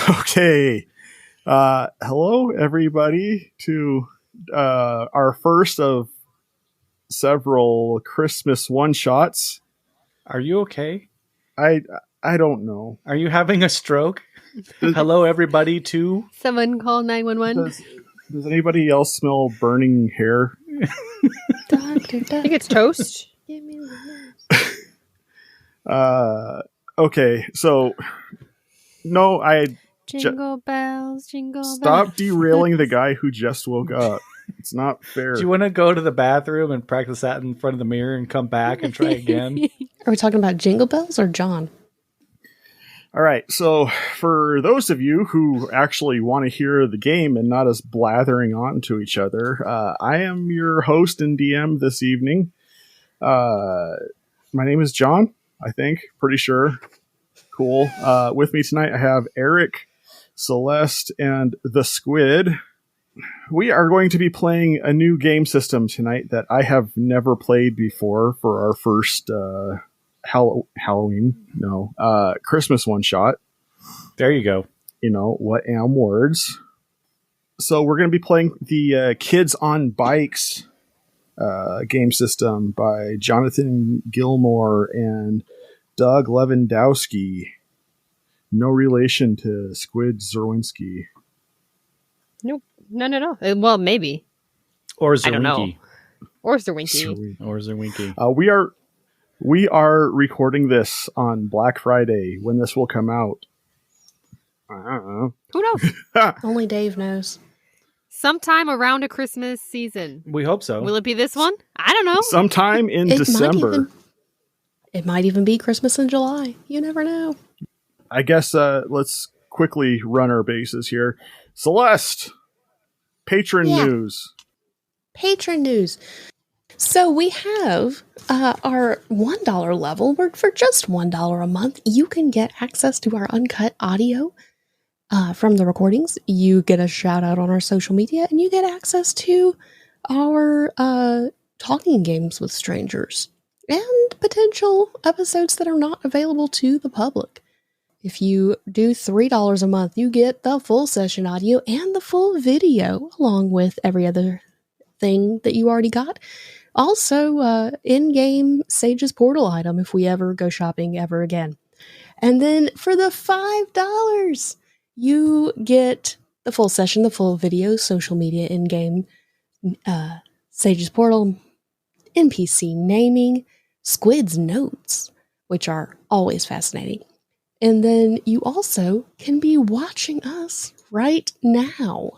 Okay. Hello, everybody, to our first of several Christmas one-shots. Are you okay? I don't know. Are you having a stroke? Hello, everybody, to... Someone call 911. Does anybody else smell burning hair? Doctor, I think it's toast. Give me Okay, so... No, Jingle bells, jingle bells. Stop derailing the guy who just woke up. It's not fair. Do you want to go to the bathroom and practice that in front of the mirror and come back and try again? Are we talking about Jingle Bells or John? All right, so for those of you who actually want to hear the game and not us blathering on to each other, I am your host and DM this evening. My name is John, I think. Pretty sure. Cool. With me tonight, I have Eric, Celeste, and the Squid. We are going to be playing a new game system tonight that I have never played before for our first Christmas one-shot. There you go. You know, what am words? So we're going to be playing the Kids on Bikes game system by Jonathan Gilmore and Doug Lewandowski. No relation to Squid Czerwinski. Nope. No. Well, maybe. Or Czerwinski. I don't know. Or Czerwinski. Or Czerwinski. We are recording this on Black Friday when this will come out. I don't know. Who knows? Only Dave knows. Sometime around a Christmas season. We hope so. Will it be this one? I don't know. Sometime in December. It might even be Christmas in July. You never know. I guess let's quickly run our bases here. Celeste, patron news. Patron news. So we have our $1 level, where for just $1 a month, you can get access to our uncut audio from the recordings. You get a shout out on our social media, and you get access to our talking games with strangers and potential episodes that are not available to the public. If you do $3 a month, you get the full session audio and the full video, along with every other thing that you already got. Also, in-game Sage's Portal item if we ever go shopping ever again. And then for the $5, you get the full session, the full video, social media, in-game, Sage's Portal, NPC naming, Squid's notes, which are always fascinating. And then you also can be watching us right now.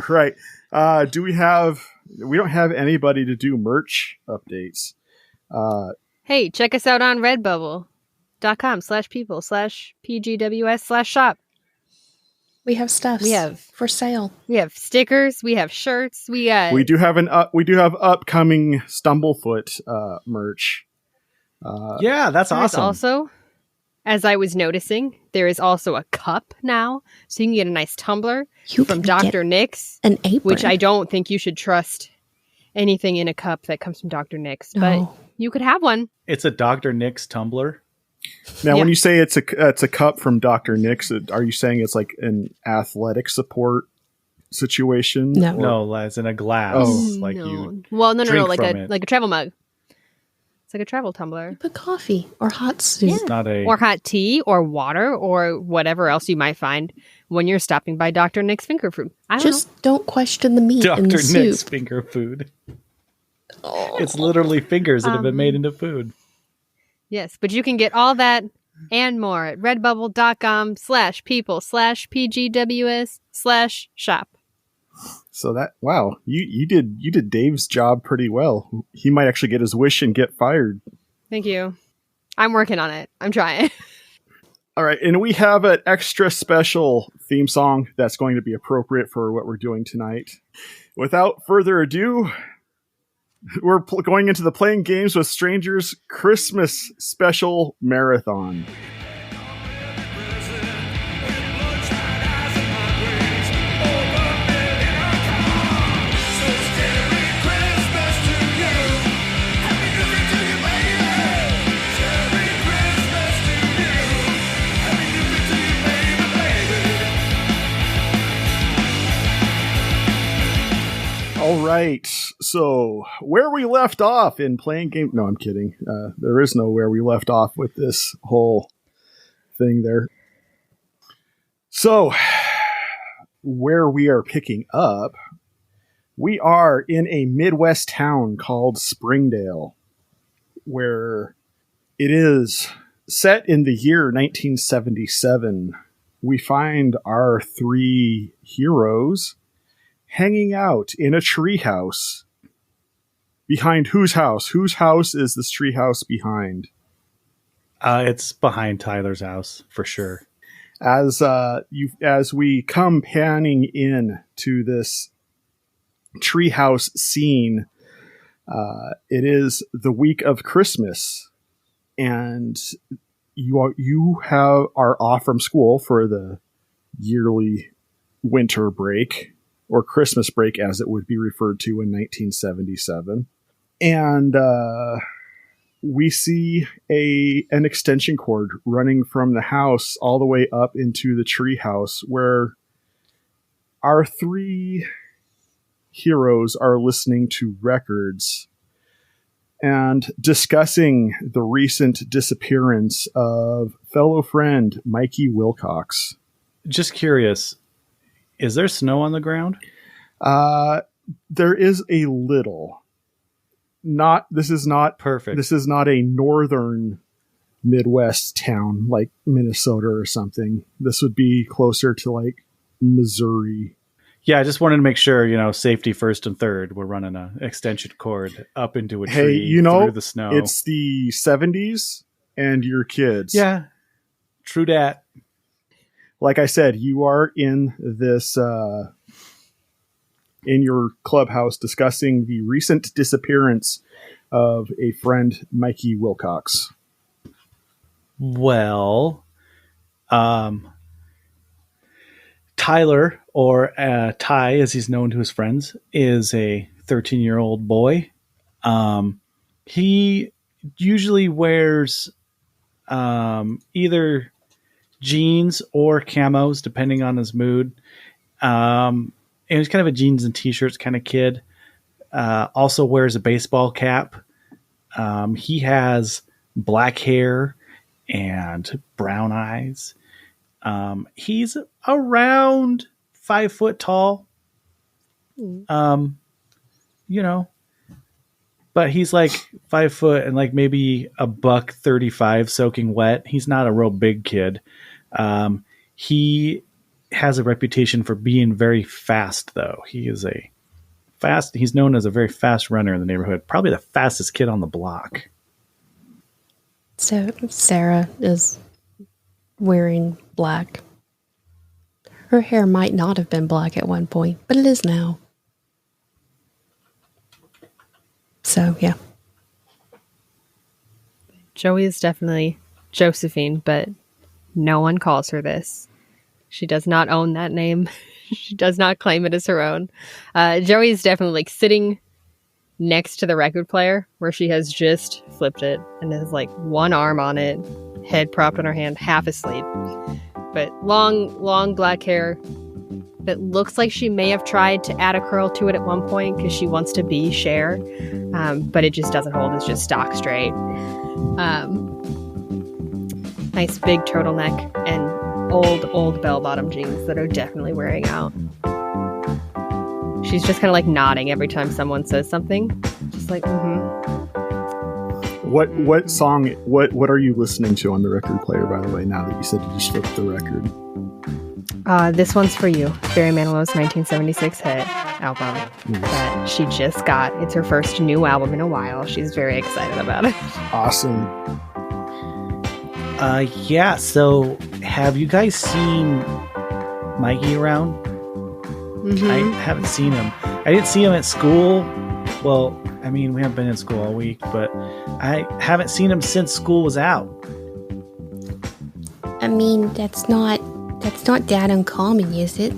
Right. We don't have anybody to do merch updates. Hey, check us out on redbubble.com/people/pgws/shop. We have stuff. We have for sale. We have stickers. We have shirts. We do have upcoming Stumblefoot merch. Yeah, that's awesome. Also, as I was noticing, there is also a cup now, so you can get a nice tumbler from Dr. Nick's, an apron, which I don't think you should trust anything in a cup that comes from Dr. Nick's, but you could have one. It's a Dr. Nick's tumbler. Now, when you say it's a cup from Dr. Nick's, are you saying it's like an athletic support situation? No, as in a glass. Oh, no. No, like a travel mug. It's like a travel tumbler. You put coffee or hot soup. Or hot tea or water or whatever else you might find when you're stopping by Dr. Nick's Finger Food. Don't question the meat in the soup. Dr. Nick's Finger Food. Oh. It's literally fingers that have been made into food. Yes, but you can get all that and more at redbubble.com/people/pgws/shop. So you did Dave's job pretty well. He might actually get his wish and get fired. Thank you. I'm working on it. I'm trying. All right, and we have an extra special theme song that's going to be appropriate for what we're doing tonight. Without further ado, we're going into the Playing Games with Strangers Christmas Special Marathon. All right. So where we left off in playing game. No, I'm kidding. There is no where we left off with this whole thing there. So where we are picking up, we are in a Midwest town called Springdale, where it is set in the year 1977. We find our three heroes hanging out in a treehouse. Behind whose house? Whose house is this treehouse behind? It's behind Tyler's house for sure. As we come panning in to this treehouse scene, it is the week of Christmas, and you are off from school for the yearly winter break, or Christmas break as it would be referred to in 1977. And we see an extension cord running from the house all the way up into the tree house, where our three heroes are listening to records and discussing the recent disappearance of fellow friend Mikey Wilcox. Just curious, is there snow on the ground? There is a little. This is not perfect. This is not a northern Midwest town like Minnesota or something. This would be closer to like Missouri. Yeah, I just wanted to make sure, safety first and third. We're running an extension cord up into a tree through the snow. It's the 70s and you're kids. Yeah, true dat. Like I said, you are in this in your clubhouse discussing the recent disappearance of a friend, Mikey Wilcox. Well, Tyler, or Ty, as he's known to his friends, is a 13-year-old boy. He usually wears either jeans or camos, depending on his mood. And he's kind of a jeans and t-shirts kind of kid. Also wears a baseball cap. He has black hair and brown eyes. He's around 5 foot tall. But he's like 5 foot and like maybe $135 soaking wet. He's not a real big kid. He has a reputation for being very fast, though. He's known as a very fast runner in the neighborhood. Probably the fastest kid on the block. So Sarah is wearing black. Her hair might not have been black at one point, but it is now. So, yeah. Joey is definitely Josephine, but no one calls her this. She does not own that name. She does not claim it as her own. Joey is definitely like sitting next to the record player where she has just flipped it and has like one arm on it, head propped on her hand, half asleep. But long black hair that looks like she may have tried to add a curl to it at one point because she wants to be Cher. But it just doesn't hold. It's just stock straight. Nice big turtleneck and old bell-bottom jeans that are definitely wearing out. She's just kind of like nodding every time someone says something. Just like, What song, what are you listening to on the record player, by the way, now that you said you just flipped the record? This one's for you. Barry Manilow's 1976 hit album that she just got. It's her first new album in a while. She's very excited about it. Awesome. Yeah, so have you guys seen Mikey around? Mm-hmm. I haven't seen him. I didn't see him at school. Well, I mean, we haven't been in school all week, but I haven't seen him since school was out. I mean, that's not that uncommon, is it?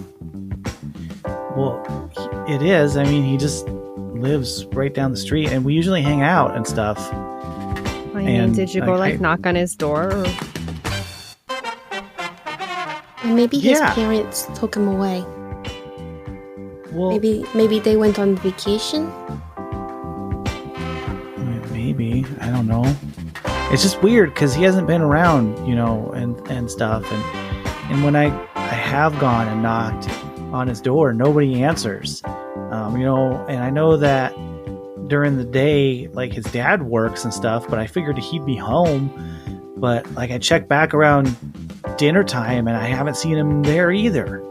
Well, it is. I mean, he just lives right down the street, and we usually hang out and stuff. I mean, did you go knock on his door? Or? Or maybe his parents took him away. Well, Maybe they went on vacation. maybe, I don't know. It's just weird because he hasn't been around, and stuff. And when I have gone and knocked on his door, nobody answers. And I know that during the day, like his dad works and stuff, but I figured he'd be home. But like I checked back around dinner time and I haven't seen him there either.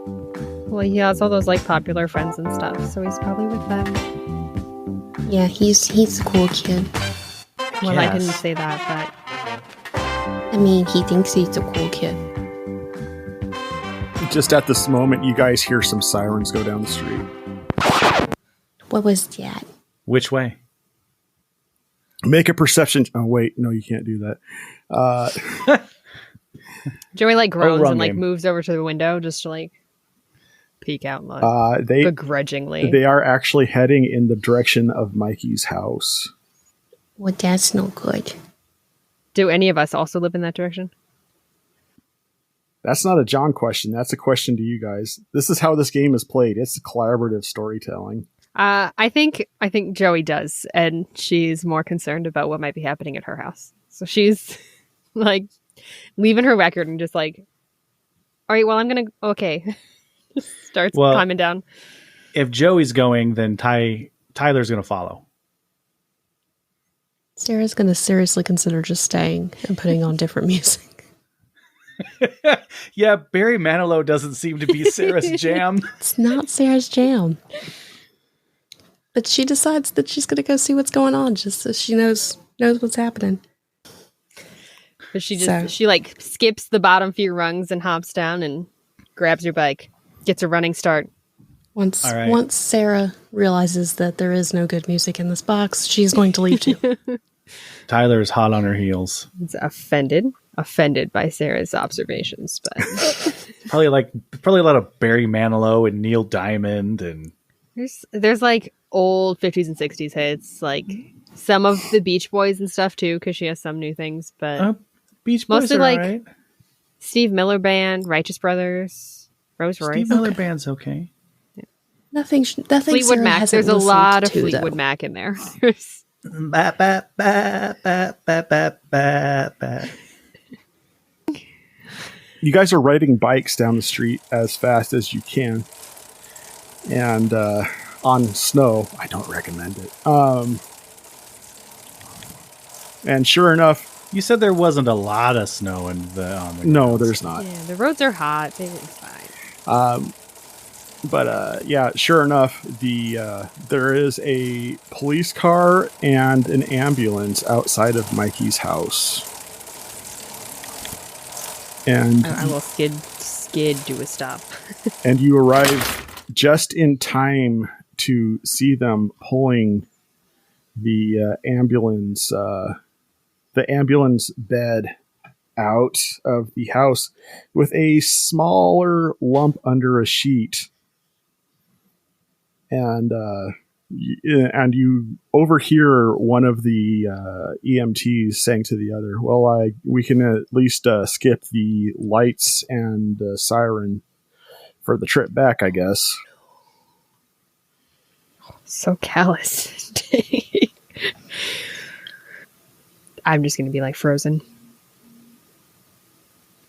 Well, he has all those like popular friends and stuff, so he's probably with them. Yeah, he's a cool kid. Well, I didn't Yes. say that, I mean, he thinks he's a cool kid. Just at this moment, you guys hear some sirens go down the street. What was that? Which way? Make a perception. Oh, wait. No, you can't do that. but Joey like groans wrong and like game. moves over to the window just to like peek out, like They begrudgingly. they are actually heading in the direction of Mikey's house. Well, that's no good. Do any of us also live in that direction? That's not a John question. That's a question to you guys. This is how this game is played. It's collaborative storytelling. I think Joey does, and she's more concerned about what might be happening at her house. So she's like leaving her record and just like, all right, well, I'm gonna starts climbing down. If Joey's going, then Tyler's going to follow. Sarah's going to seriously consider just staying and putting on different music. Yeah, Barry Manilow doesn't seem to be Sarah's jam. It's not Sarah's jam. But she decides that she's going to go see what's going on just so she knows what's happening. But she like skips the bottom few rungs and hops down and grabs her bike, gets a running start. Once All right. once Sarah realizes that there is no good music in this box, she's going to leave too. Tyler's hot on her heels. It's offended by Sarah's observations, but Probably a lot of Barry Manilow and Neil Diamond and there's like old 50s and 60s hits, like some of the Beach Boys and stuff too, because she has some new things, but Beach Boys mostly are like alright. Steve Miller Band, Righteous Brothers, Rose Royce, Steve Miller Band's okay. Nothing Fleetwood Sarah Mac. hasn't There's a listened lot of to, Fleetwood though. Mac in there. Ba, ba, ba, ba, ba, ba, ba, ba. You guys are riding bikes down the street as fast as you can. And on snow, I don't recommend it. And sure enough, You said there wasn't a lot of snow on the no, grounds. there's not. Yeah, the roads are hot. It's fine. But sure enough, there is a police car and an ambulance outside of Mikey's house. And I will skid to a stop. and you arrive just in time to see them pulling the ambulance bed out of the house with a smaller lump under a sheet. And you overhear one of the EMTs saying to the other, "Well, we can at least skip the lights and siren for the trip back, I guess." So callous. I'm just going to be like frozen.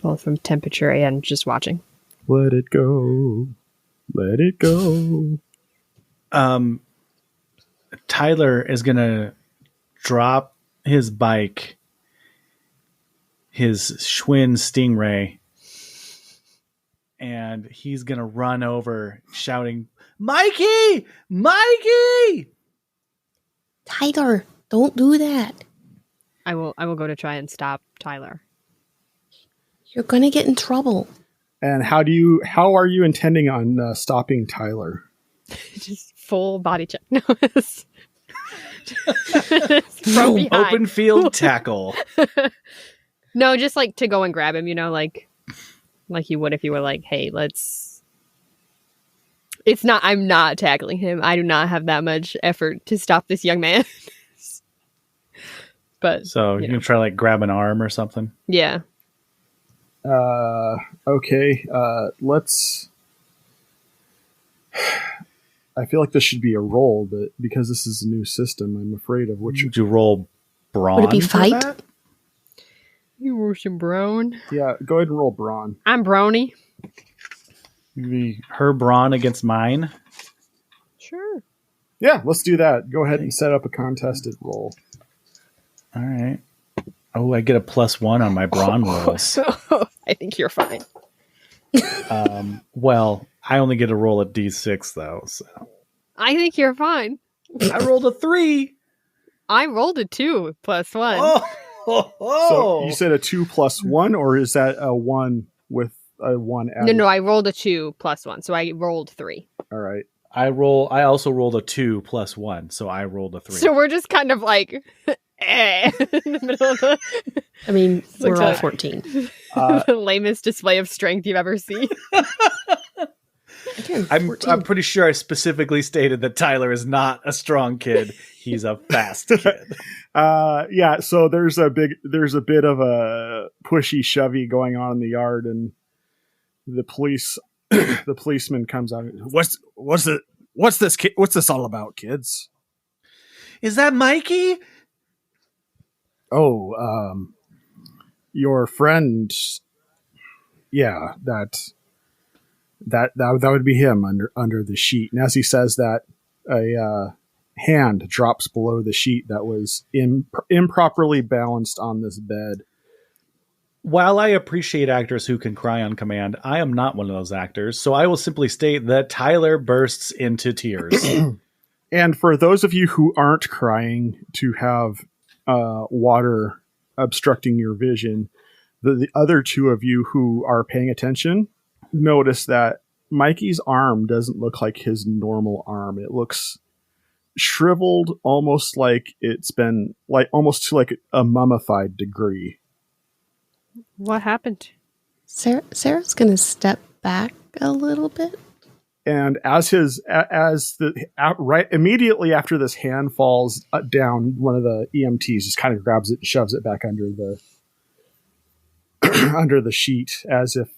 Both from temperature and just watching. Let it go. Let it go. Tyler is going to drop his bike, his Schwinn Stingray, and he's going to run over shouting, "Mikey! Mikey!" Tyler, don't do that. I will go to try and stop Tyler. You're going to get in trouble. And how are you intending on stopping Tyler? Just full body check. No, it's from behind. Open field tackle. No, just like to go and grab him, like you would if you were like, hey, let's. I'm not tackling him. I do not have that much effort to stop this young man. But So you can try like grab an arm or something. yeah. Okay. Let's. I feel like this should be a roll, but because this is a new system, I'm afraid of which. Would you roll brawn? Would it be for fight? that? You were some brown. Yeah, go ahead and roll brawn. I'm brownie. Maybe her brawn against mine. Sure. Yeah, let's do that. Go ahead and set up a contested roll. All right. Oh, I get a +1 on my brawn rolls. So I think you're fine. Well, I only get to roll a d6 though. So I think you're fine. I rolled a 3. I rolled a 2 + 1. So you said a 2 + 1, or is that a 1 with a 1 added? No, I rolled a 2 + 1, so I rolled 3. All right. I also rolled a 2 + 1, so I rolled a 3. So we're just kind of like in the middle of I mean, we're all like 14. the lamest display of strength you've ever seen. Again, I'm 14. pretty sure I specifically stated that Tyler is not a strong kid. He's a fast kid. Yeah, so there's a bit of a pushy shovey going on in the yard, and the policeman comes out. What's this all about, kids? Is that Mikey? Oh, your friend. Yeah, that would be him under the sheet. And as he says that, a hand drops below the sheet that was improperly balanced on this bed. While I appreciate actors who can cry on command, I am not one of those actors, so I will simply state that Tyler bursts into tears. And for those of you who aren't crying to have water obstructing your vision, the other two of you who are paying attention notice that Mikey's arm doesn't look like his normal arm. It looks shriveled, almost like it's been almost to like a mummified degree. What happened? Sarah's going to step back a little bit. And right immediately after this hand falls down, one of the EMTs just kind of grabs it and shoves it back under the under the sheet, as if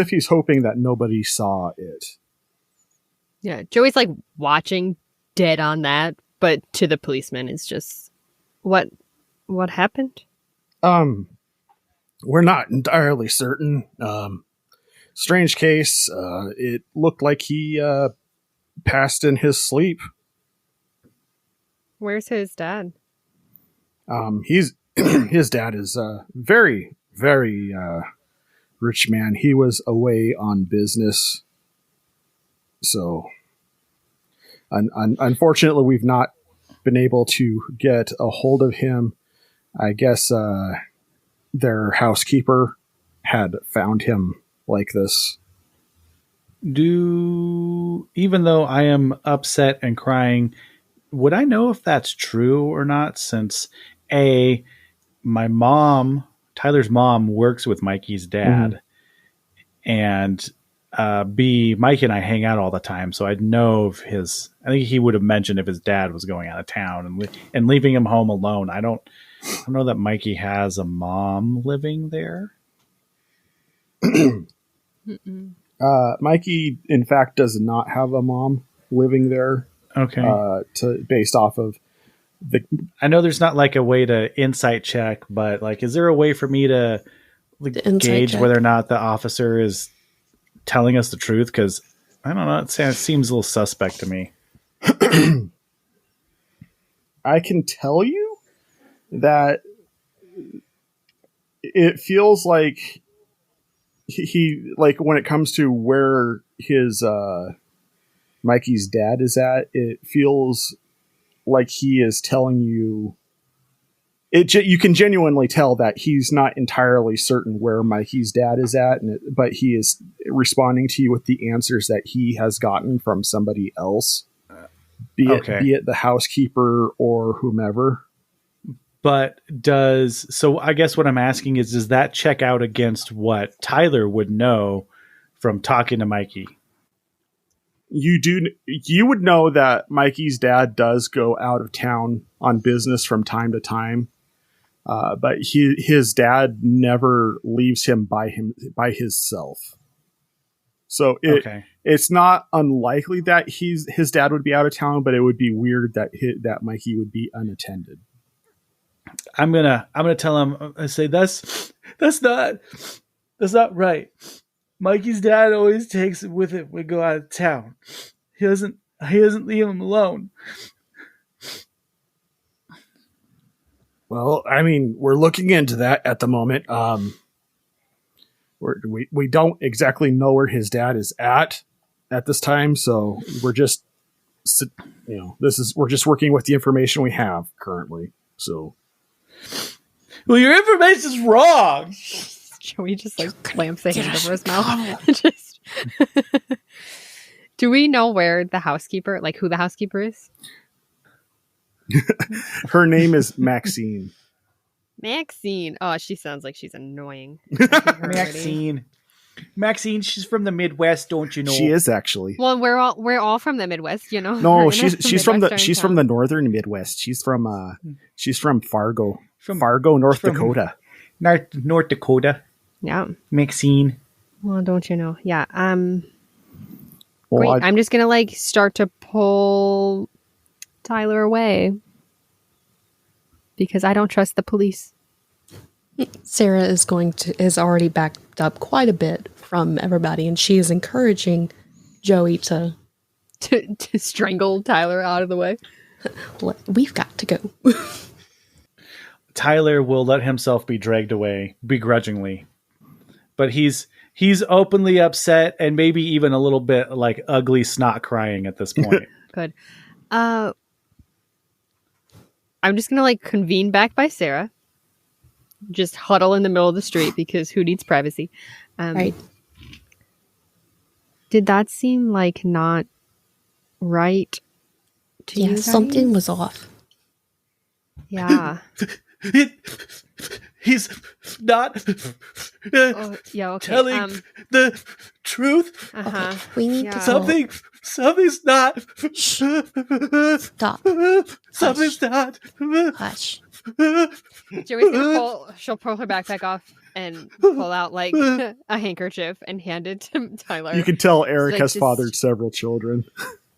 he's hoping that nobody saw it. Yeah, Joey's like watching dead on that, but to the policeman it's just what happened? We're not entirely certain. Strange case. It looked like he passed in his sleep. Where's his dad? His dad is a very, very rich man. He was away on business. So, unfortunately, we've not been able to get a hold of him. I guess their housekeeper had found him like this. Even though I am upset and crying, would I know if that's true or not? Since my mom, Tyler's mom, works with Mikey's dad, and B, Mike and I hang out all the time, so I'd know if I think he would have mentioned if his dad was going out of town and leaving him home alone. I don't know that Mikey has a mom living there. Mikey, in fact, does not have a mom living there. Okay. Based off of I know there's not like a way to insight check, but like, is there a way for me to gauge whether or not the officer is telling us the truth? Because I don't know, it seems a little suspect to me. I can tell you that it feels like he like when it comes to where his Mikey's dad is at, it feels like he is telling you you can genuinely tell that he's not entirely certain where Mikey's dad is at, but he is responding to you with the answers that he has gotten from somebody else, be it the housekeeper or whomever. But so I guess what I'm asking is, does that check out against what Tyler would know from talking to Mikey? You would know that Mikey's dad does go out of town on business from time to time. But his dad never leaves him by himself. So it's not unlikely that his dad would be out of town, but it would be weird that that Mikey would be unattended. I'm gonna tell him. I say that's not right. Mikey's dad always takes it with it when we go out of town. He doesn't leave him alone. Well, I mean, we're looking into that at the moment. We don't exactly know where his dad is at this time, so we're just, we're just working with the information we have currently. So, well, your information's wrong. Joey just like clamps a hand over his mouth. Just. Do we know where the housekeeper, like who the housekeeper is? Her name is Maxine. Maxine. Oh, she sounds like she's annoying. Maxine, she's from the Midwest, don't you know? She is actually. Well, we're all from the Midwest, you know. No, she's from the northern Midwest. She's from Fargo. Fargo, North Dakota. North Dakota. Yeah. Maxine. Well, don't you know? Yeah. Well, great. I'm just gonna start to pull Tyler away because I don't trust the police. Sarah is already backed up quite a bit from everybody, and she is encouraging Joey to strangle Tyler out of the way. We've got to go. Tyler will let himself be dragged away begrudgingly, but he's openly upset and maybe even a little bit like ugly snot crying at this point. Good. I'm just gonna convene back by Sarah. Just huddle in the middle of the street because who needs privacy? Right. Did that seem not right to you guys? Something was off. Yeah. He's not Okay. telling the truth. Uh-huh. Okay, we need to Something's not. Stop. Something's not. Hush. Joey's she'll pull her backpack off and pull out a handkerchief and hand it to Tyler. You can tell Eric has just fathered several children.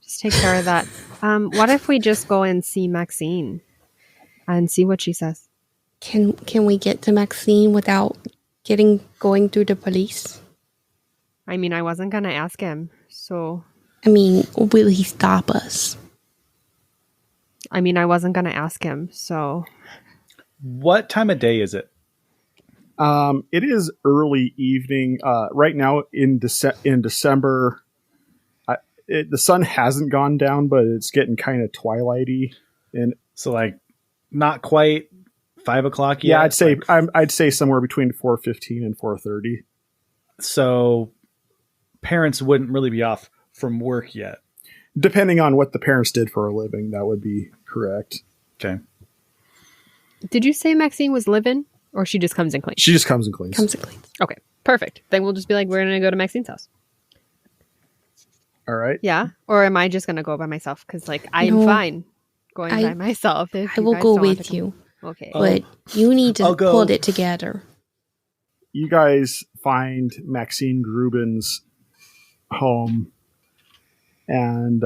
Just take care of that. What if we just go and see Maxine and see what she says? Can we get to Maxine without going through the police? I mean, I wasn't gonna ask him, so. I mean, will he stop us? I mean, I wasn't gonna ask him, so. What time of day is it? It is early evening. Right now in December, the sun hasn't gone down, but it's getting kind of twilighty, and so not quite 5 o'clock yet. Yeah, I'd say somewhere between 4:15 and 4:30. So parents wouldn't really be off from work yet. Depending on what the parents did for a living, that would be correct. Okay. Did you say Maxine was living, or she just comes and cleans? She just comes and cleans. Okay, perfect. Then we'll just be we're gonna go to Maxine's house. All right. Yeah, or am I just gonna go by myself? Because I'm fine going by myself. If I will go with you. Okay, but you need to hold it together. You guys find Maxine Grubin's home, and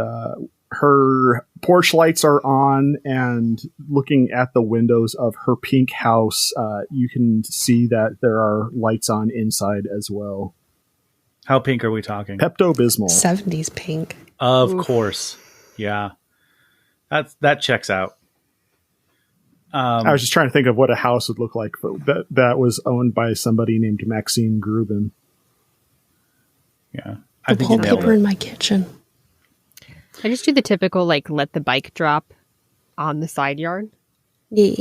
her porch lights are on, and looking at the windows of her pink house, you can see that there are lights on inside as well. How pink are we talking? Pepto-Bismol. 70s pink. Of course. Yeah. That checks out. I was just trying to think of what a house would look like that was owned by somebody named Maxine Grubin. Yeah. I think wallpaper in my kitchen. I just do the typical let the bike drop on the side yard. Yeah.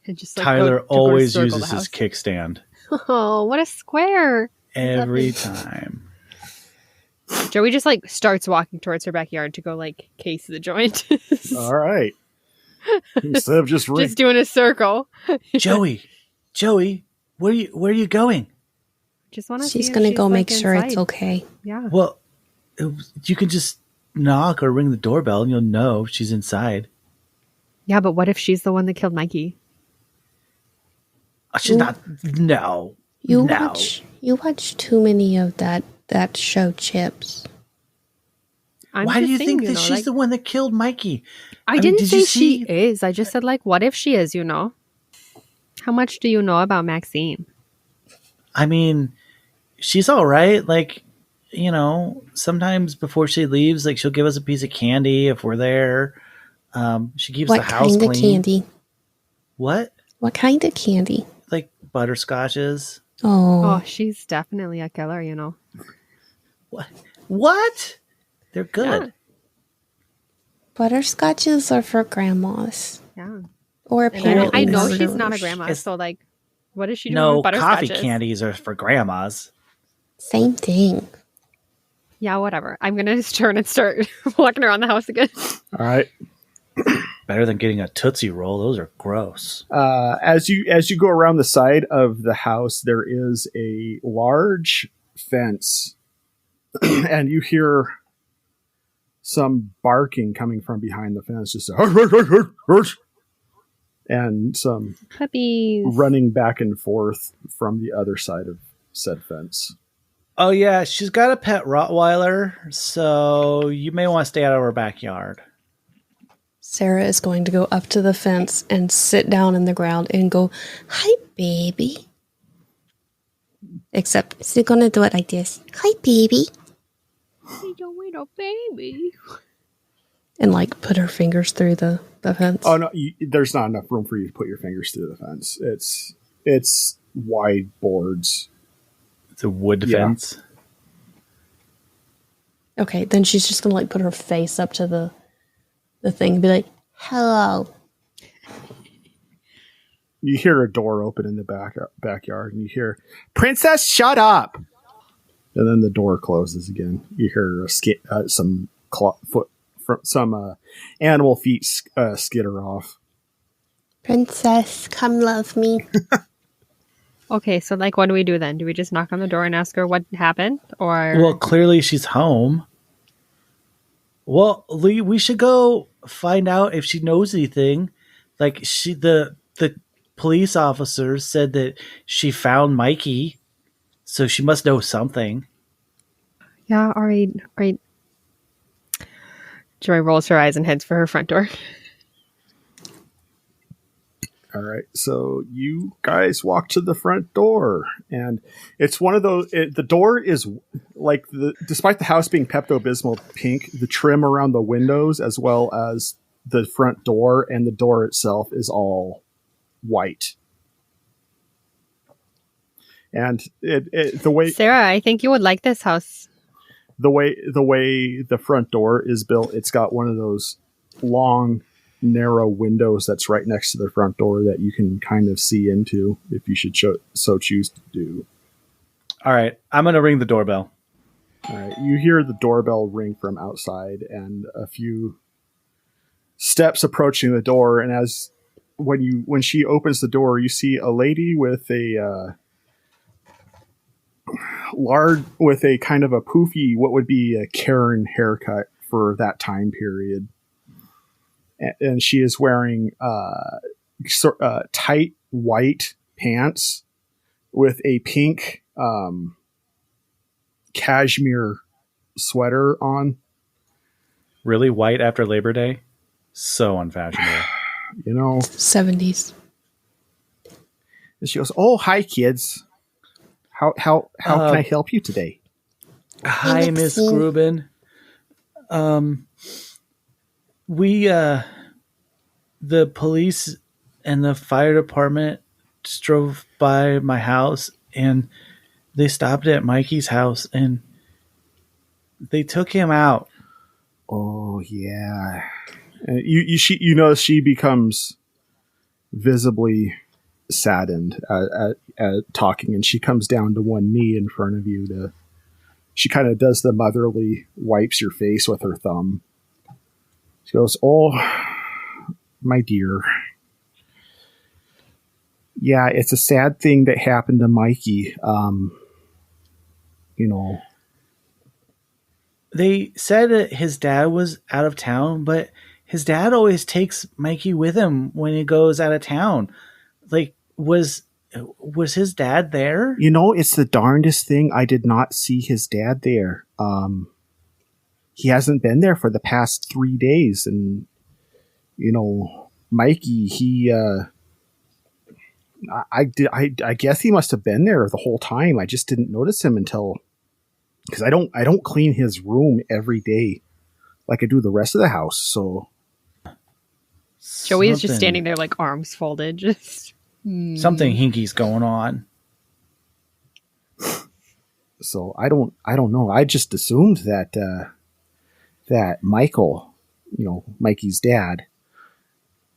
And just Tyler always uses his kickstand. Oh, what a square. Every time. Joey just starts walking towards her backyard to go case the joint. All right. Instead of just doing a circle. Joey, where are you going? Just want to. She's gonna go make sure it's okay. Yeah. Well, you can just knock or ring the doorbell, and you'll know she's inside. Yeah, but what if she's the one that killed Mikey? She's not. No. You watch too many of that that show Chips. Why do you think that she's the one that killed Mikey? I didn't say she is. I just said, like, what if she is, How much do you know about Maxine? I mean, she's all right. Like, sometimes before she leaves, like, she'll give us a piece of candy if we're there. She keeps the house clean. What kind of candy? What? What kind of candy? Like butterscotches. Oh, she's definitely a killer, What? They're good. Yeah. Butterscotches are for grandmas. Yeah. Or parents. I know she's not a grandma, so like, what is she doing No, with butterscotches? coffee candies are for grandmas. Same thing. Yeah, whatever. I'm going to just turn and start walking around the house again. All right. Better than getting a Tootsie Roll. Those are gross. As you go around the side of the house, there is a large fence, and you hear some barking coming from behind the fence. Just and some puppies running back and forth from the other side of said fence. Oh yeah, she's got a pet Rottweiler, so you may want to stay out of her backyard. Sarah is going to go up to the fence and sit down in the ground and go, "Hi, baby." Except she's going to do it like this. "Hi, baby." Hey, your little baby. And like put her fingers through the fence. Oh no, there's not enough room for you to put your fingers through the fence. It's wide boards. It's a wood fence. Okay, then she's just going to like put her face up to the thing and be like, "Hello." You hear a door open in the backyard, and you hear, "Princess, shut up!" And then the door closes again. You hear some animal feet skitter off. "Princess, come love me." Okay, so like, what do we do then? Do we just knock on the door and ask her what happened, or? Well, clearly she's home. Well, we should go find out if she knows anything. Like the police officers said that she found Mikey, so she must know something. Yeah, all right. Joy rolls her eyes and heads for her front door. All right, so you guys walk to the front door, and it's one of those. The door is like despite the house being Pepto-Bismol pink, the trim around the windows as well as the front door and the door itself is all white. And the way Sarah, I think you would like this house. The way the front door is built, it's got one of those long, narrow windows that's right next to the front door that you can kind of see into if you should so choose to do. All right, I'm going to ring the doorbell. All right, you hear the doorbell ring from outside and a few steps approaching the door, and when she opens the door, you see a lady with a kind of a poofy, what would be a Karen haircut for that time period. And she is wearing tight white pants with a pink cashmere sweater on. Really white after Labor Day? So unfashionable. 70s. And she goes, "Oh, hi, kids. How can I help you today?" Hi, Miss Grubin. We, the police and the fire department just drove by my house and they stopped at Mikey's house and they took him out. Oh, yeah. You notice she becomes visibly saddened at talking, and she comes down to one knee in front of you. She kind of does the motherly, wipes your face with her thumb. She goes, "Oh, my dear. Yeah, it's a sad thing that happened to Mikey. They said that his dad was out of town, but his dad always takes Mikey with him when he goes out of town. Like, was Was his dad there? You know, it's the darndest thing. I did not see his dad there. He hasn't been there for the past 3 days. And, you know, Mikey, I guess he must have been there the whole time. I just didn't notice him until, because I don't clean his room every day like I do the rest of the house. So Joey is just standing there like arms folded, just something hinky's going on. So I don't know. I just assumed that that Michael, you know, Mikey's dad,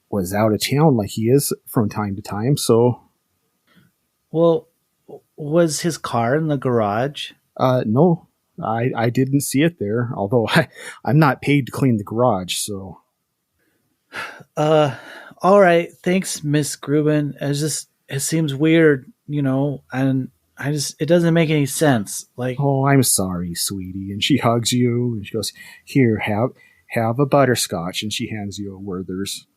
was out of town like he is from time to time. So, well, was his car in the garage? No, I didn't see it there. Although I'm not paid to clean the garage. So, all right. Thanks, Miss Gruben. It seems weird, you know, and it doesn't make any sense. Like, oh, I'm sorry, sweetie. And she hugs you and she goes, "Here, have a butterscotch," and she hands you a Werther's.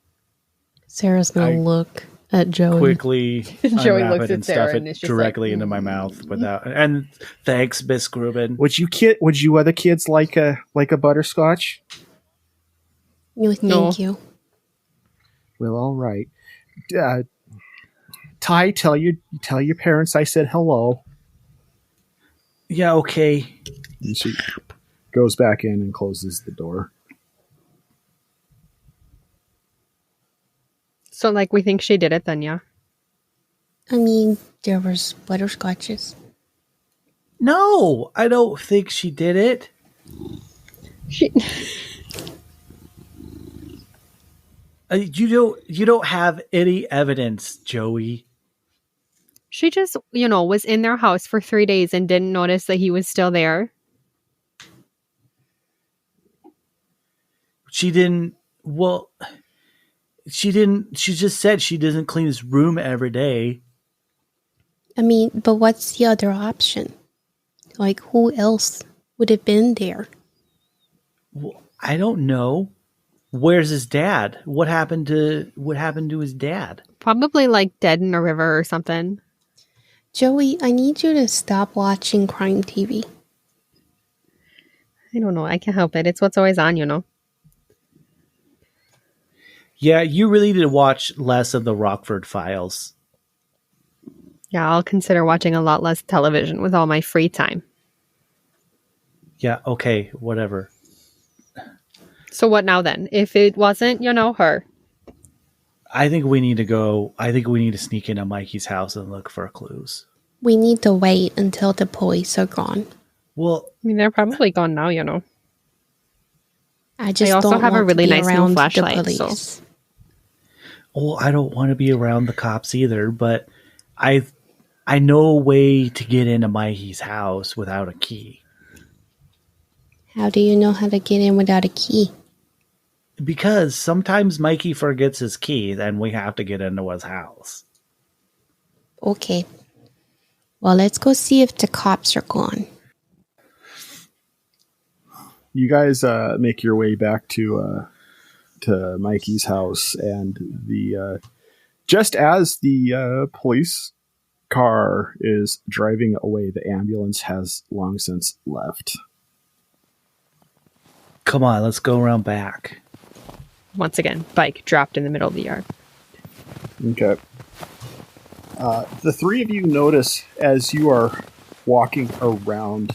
Sarah's gonna look at Joey. Quickly Joey unwrap looks it at and Sarah stuff and it it's just directly like, into my mouth without. And thanks, Miss Gruben. Would you other kids like a butterscotch? Thank you. Well, all right. Ty, tell your parents I said hello. Yeah, okay. And she goes back in and closes the door. So, like, we think she did it then, yeah? I mean, there was butterscotches. No, I don't think she did it. You don't have any evidence, Joey. She just, you know, was in their house for 3 days and didn't notice that he was still there. She didn't. Well, she didn't. She just said she doesn't clean his room every day. I mean, but what's the other option? Like, who else would have been there? Well, I don't know. Where's his dad? What happened to his dad? Probably, like, dead in a river or something. Joey, I need you to stop watching crime TV. I don't know. I can't help it. It's what's always on, you know? Yeah, you really need to watch less of the Rockford Files. Yeah, I'll consider watching a lot less television with all my free time. Yeah, okay, whatever. So what now then? If it wasn't, you know, her. I think we need to sneak into Mikey's house and look for clues. We need to wait until the police are gone. Well, I mean, they're probably gone now, you know. I just also don't have a want really to be nice new around the flashlight, police. well, I don't want to be around the cops either, but I know a way to get into Mikey's house without a key. How do you know how to get in without a key? Because sometimes Mikey forgets his key, then we have to get into his house. Okay. Well, let's go see if the cops are gone. You guys make your way back to Mikey's house, and the just as the police car is driving away, the ambulance has long since left. Come on, let's go around back. Once again, bike dropped in the middle of the yard. Okay. The three of you notice as you are walking around,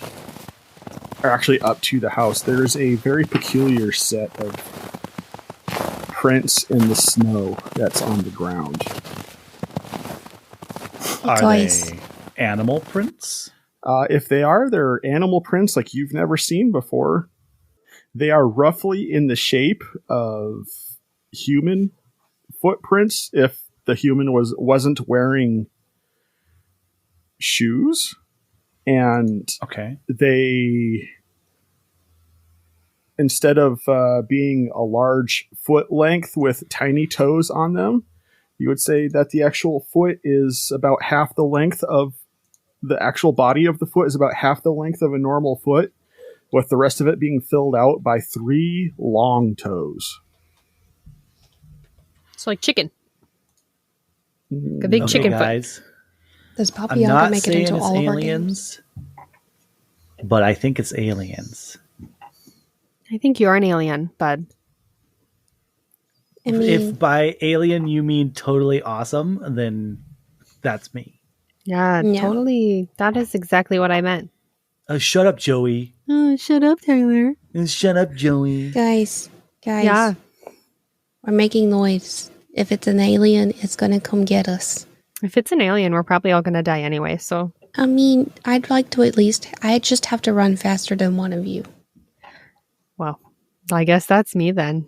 or actually up to the house, there's a very peculiar set of prints in the snow that's on the ground. Are Twice. they animal prints? If they are, they're animal prints like you've never seen before. They are roughly in the shape of human footprints if the human wasn't wearing shoes. And Okay. they, instead of being a large foot length with tiny toes on them, you would say that the actual foot is about half the length of the actual body of the foot is about half the length of a normal foot, with the rest of it being filled out by 3 long toes. It's like chicken. A big Okay, chicken guys. Does Papa I'm Yaga not make it saying into it's all of our games? aliens, but I think it's aliens. I think you're an alien, bud. I mean, If by alien you mean totally awesome, then that's me. Yeah, No. totally. That is exactly what I meant. Shut up, Joey. Oh, shut up, Tyler. Shut up, Joey. guys, Yeah. we're making noise. If it's an alien, it's gonna come get us. If it's an alien, we're probably all going to die anyway, so. I mean, I'd like to at least. I just have to run faster than one of you. Well, I guess that's me then.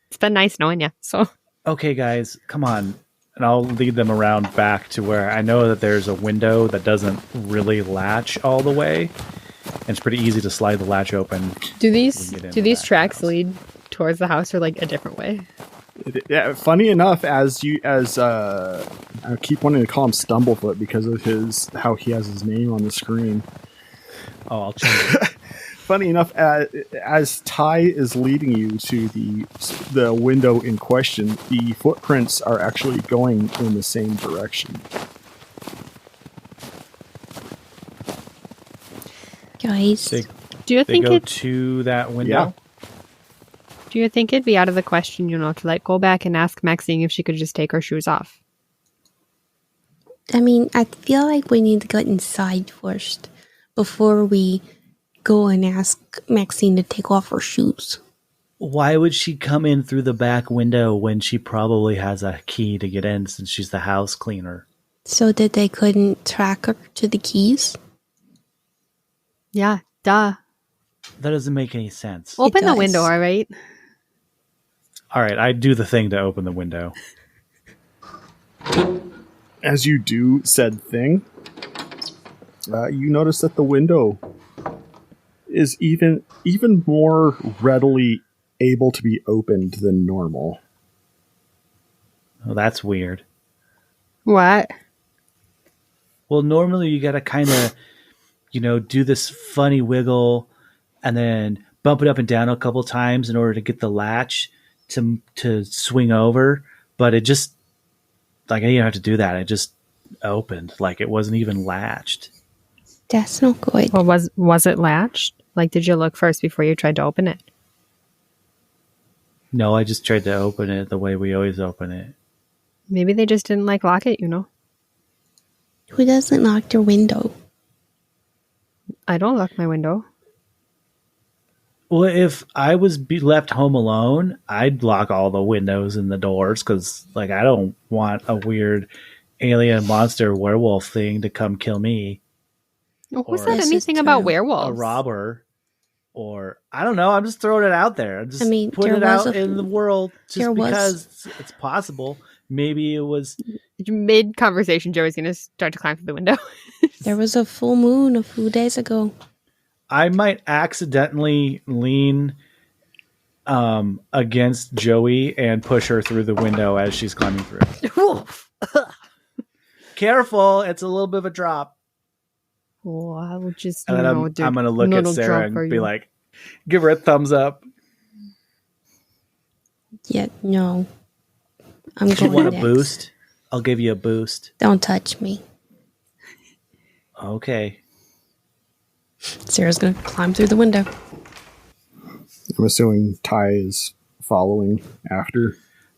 It's been nice knowing you, so. Okay, guys, come on. And I'll lead them around back to where I know that there's a window that doesn't really latch all the way. And it's pretty easy to slide the latch open. Do We these get into do these that tracks house. lead towards the house or like a different way? Yeah, funny enough, I keep wanting to call him Stumblefoot because of how he has his name on the screen. Oh, I'll change it. Funny enough, as Ty is leading you to the window in question, the footprints are actually going in the same direction. Guys, They, Do you they think go to that window. do you think it'd be out of the question, to like go back and ask Maxine if she could just take her shoes off? I mean, I feel like we need to get inside first before we go and ask Maxine to take off her shoes. Why would she come in through the back window when she probably has a key to get in since she's the house cleaner? So that they couldn't track her to the keys? Yeah, duh. That doesn't make any sense. Open the does. window, all right? All right, I do the thing to open the window. As you do said thing, you notice that the window is even more readily able to be opened than normal. Oh, that's weird. What? Well, normally you got to kind of, do this funny wiggle and then bump it up and down a couple times in order to get the latch to swing over. But it just, like, I didn't have to do that. It just opened. Like, it wasn't even latched. That's not good. Well, was it latched? Like, did you look first before you tried to open it? No, I just tried to open it the way we always open it. Maybe they just didn't lock it, Who doesn't lock their window? I don't lock my window. Well, if I was left home alone, I'd lock all the windows and the doors because, like, I don't want a weird alien monster werewolf thing to come kill me. Who Or- said This is anything about true. werewolves? A robber, or I don't know. I'm just throwing it out there. I'm just I mean, putting there it was out in the world there just was- because it's possible. Maybe it was. Mid conversation, Joey's going to start to climb through the window. There was a full moon a few days ago. I might accidentally lean against Joey and push her through the window as she's climbing through. Careful, it's a little bit of a drop. Oh, I would just, And then I'm going to look at little Sarah drop for and be you. like, give her a thumbs up. Yeah, no. I'm Do you going want a next. boost? I'll give you a boost. Don't touch me. Okay. Sarah's going to climb through the window. I'm assuming Ty is following after.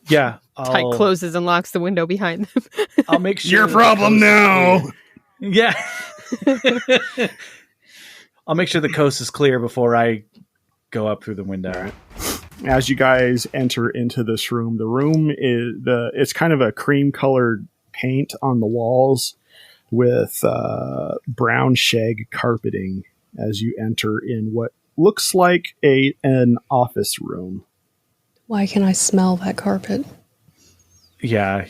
Yeah. Ty closes and locks the window behind them. I'll make sure. Your that problem the now. coast is clear. Yeah. I'll make sure the coast is clear before I go up through the window. As you guys enter into this room, the room it's kind of a cream colored paint on the walls with brown shag carpeting as you enter in what looks like an office room. Why can I smell that carpet? Yeah.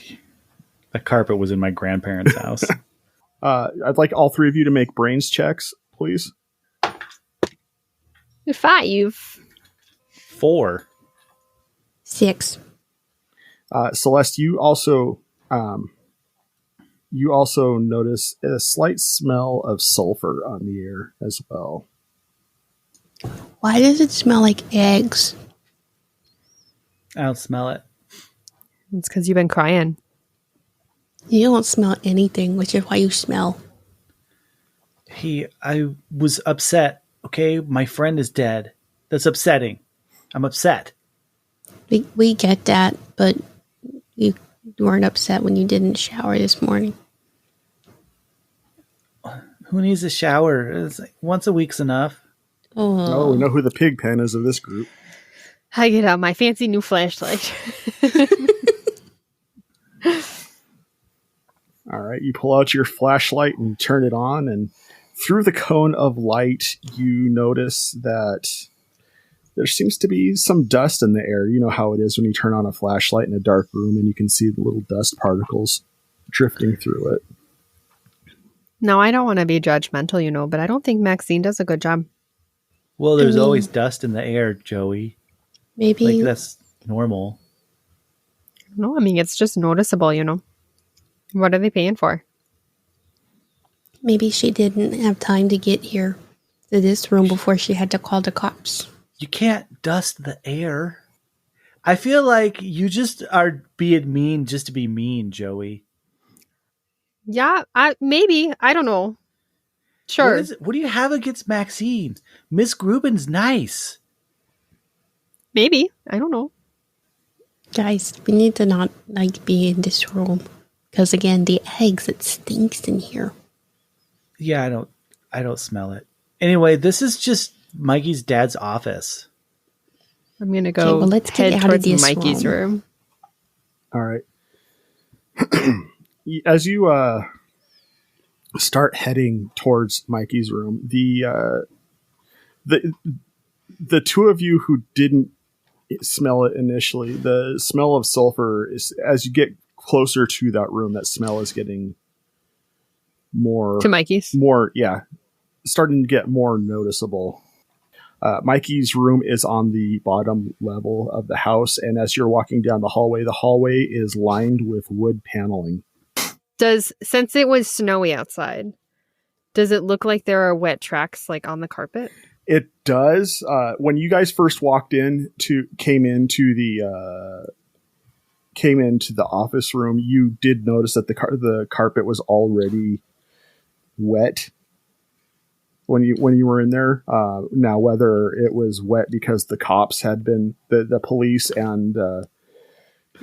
The carpet was in my grandparents' house. I'd like all three of you to make brains checks, please. 5. 4. 6. Celeste, you also notice a slight smell of sulfur on the air as well. Why does it smell like eggs? I don't smell it. It's because you've been crying. You don't smell anything, which is why you smell. I was upset. Okay, my friend is dead. That's upsetting. I'm upset. We get that, but you weren't upset when you didn't shower this morning. Who needs a shower? It's like once a week's enough. Oh, we know who the pig pen is of this group. I get out my fancy new flashlight. All right, you pull out your flashlight and turn it on, and through the cone of light, you notice that there seems to be some dust in the air. You know how it is when you turn on a flashlight in a dark room and you can see the little dust particles drifting through it. No, I don't want to be judgmental, but I don't think Maxine does a good job. Well, there's always dust in the air, Joey. Maybe. Like, that's normal. No, it's just noticeable, What are they paying for? Maybe she didn't have time to get here to this room before she had to call the cops. You can't dust the air. I feel like you just are being mean just to be mean, Joey. Yeah, maybe. I don't know. Sure. What do you have against Maxine? Miss Gruben's nice. Maybe. I don't know. Guys, we need to not be in this room. Because again, the eggs, it stinks in here. Yeah, I don't smell it. Anyway, this is just Mikey's dad's office. I'm gonna go let's head get out towards of this Mikey's room. All right. As you start heading towards Mikey's room, the two of you who didn't smell it initially, the smell of sulfur is, as you get closer to that room, that smell is getting more to Mikey's. Starting to get more noticeable. Mikey's room is on the bottom level of the house, and as you're walking down the hallway is lined with wood paneling. Since it was snowy outside, does it look like there are wet tracks on the carpet? It does. When you guys first came into the office room, you did notice that the carpet was already wet when you were in there. Now, whether it was wet because the cops had been, the police and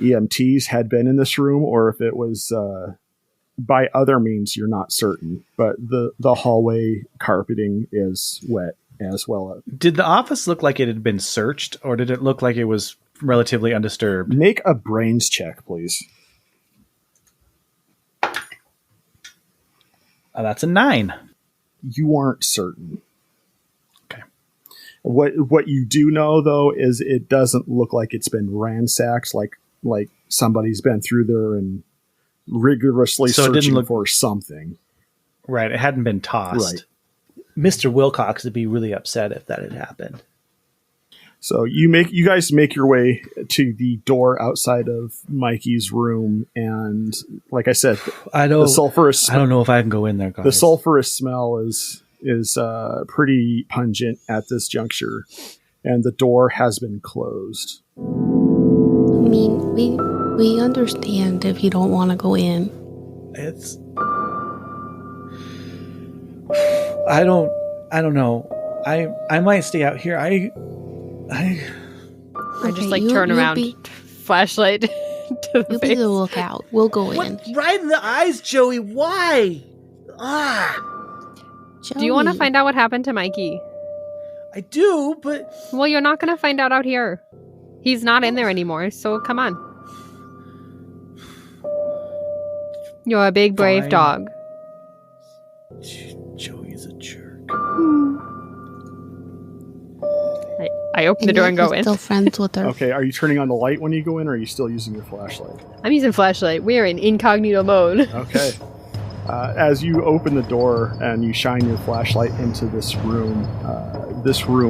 EMTs had been in this room, or if it was by other means, you're not certain. But the hallway carpeting is wet as well. Did the office look like it had been searched, or did it look like it was relatively undisturbed? Make a brains check, please. That's a 9. You aren't certain. Okay. What you do know, though, is it doesn't look like it's been ransacked, like somebody's been through there and rigorously searching for something. Right. It hadn't been tossed. Right. Mr. Wilcox would be really upset if that had happened. So you guys make your way to the door outside of Mikey's room, and like I said, the sulfurous. I don't know if I can go in there, guys. The sulfurous smell is pretty pungent at this juncture, and the door has been closed. We understand if you don't want to go in. I don't know. I might stay out here. I just turn around, flashlight to the You'll face. be the lookout. We'll go in. Right in the eyes, Joey. Why? Do you want to find out what happened to Mikey? I do, but... Well, you're not going to find out here. He's not in there anymore, so come on. You're a big, brave Fine. dog. Joey's a jerk. I open the door and go in. Still friends with her. Okay, are you turning on the light when you go in, or are you still using your flashlight? I'm using flashlight. We are in incognito mode. Okay. As you open the door and you shine your flashlight into this room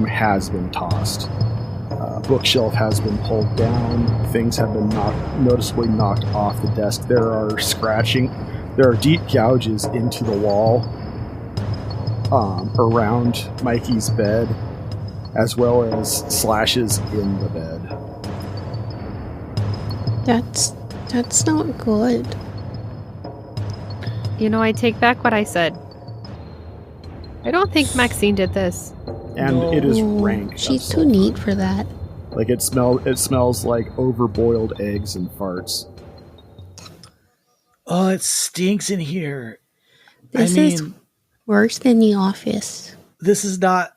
has been tossed. Bookshelf has been pulled down. Things have been noticeably knocked off the desk. There are deep gouges into the wall around Mikey's bed, as well as slashes in the bed. That's not good. I take back what I said. I don't think Maxine did this. And it is rank. She's too neat for that. Like it smells like overboiled eggs and farts. Oh, it stinks in here. This is worse than the office. This is not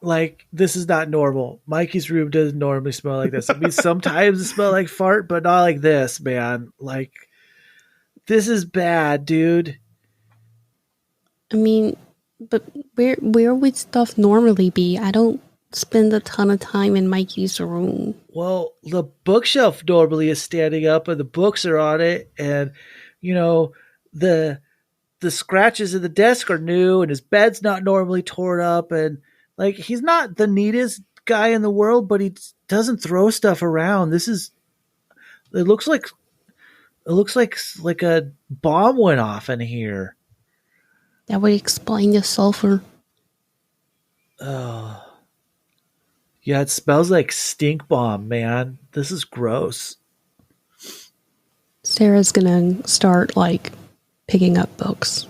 normal. Mikey's room doesn't normally smell like this. I mean, sometimes it smells like fart, but not like this, man. Like, this is bad, dude. I mean, but where would stuff normally be? I don't spend a ton of time in Mikey's room. Well, the bookshelf normally is standing up and the books are on it, and the scratches in the desk are new and his bed's not normally torn up, and like he's not the neatest guy in the world, but he doesn't throw stuff around. It looks like a bomb went off in here. That would explain the sulfur. Oh. Yeah, it smells like stink bomb, man. This is gross. Sarah's gonna start picking up books.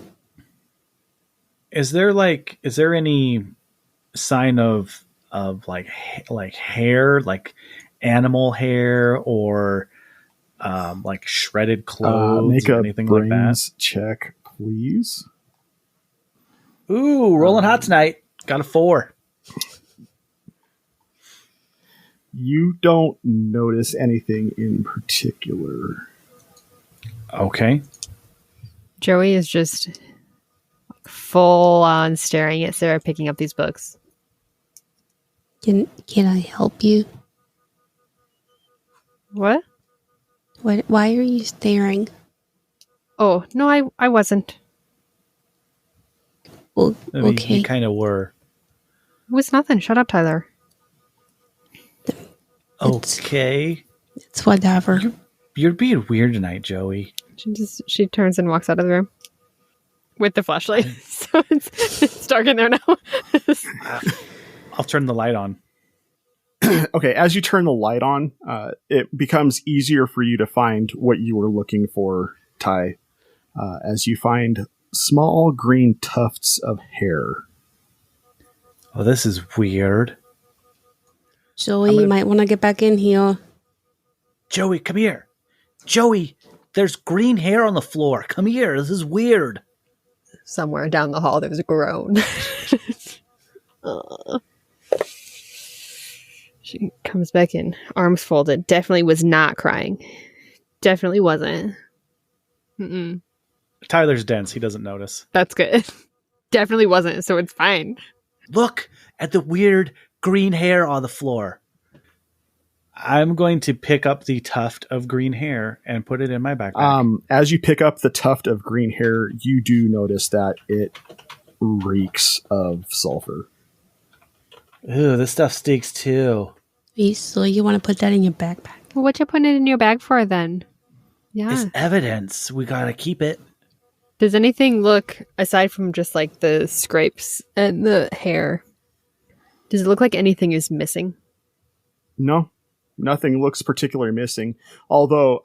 Is there any sign of like hair, like animal hair, or like shredded clothes, make or a anything like that? brains check, please. Ooh, rolling hot tonight. Got a 4. You don't notice anything in particular. Okay. Joey is just full on staring at Sarah picking up these books. Can I help you? What? Why are you staring? Oh, no, I wasn't. Well, I mean, okay. you kind of were. It was nothing. Shut up, Tyler. Okay. It's whatever. You're being weird tonight, Joey. She turns and walks out of the room with the flashlight. So it's dark in there now. I'll turn the light on. Okay, as you turn the light on, it becomes easier for you to find what you were looking for, Ty, as you find small green tufts of hair. Oh, this is weird. Joey, you might want to get back in here. Joey, come here. Joey, there's green hair on the floor. Come here. This is weird. Somewhere down the hall, there was a groan. She comes back in, arms folded. Definitely was not crying. Definitely wasn't. Mm-mm. Tyler's dense. He doesn't notice. That's good. Definitely wasn't, so it's fine. Look at the weird green hair on the floor. I'm going to pick up the tuft of green hair and put it in my backpack. As you pick up the tuft of green hair, you do notice that it reeks of sulfur. Ooh, this stuff stinks too. So you want to put that in your backpack? Well, what you putting it in your bag for then? Yeah. It's evidence. We gotta keep it. Does anything look, aside from just like the scrapes and the hair, does it look like anything is missing? No, nothing looks particularly missing. Although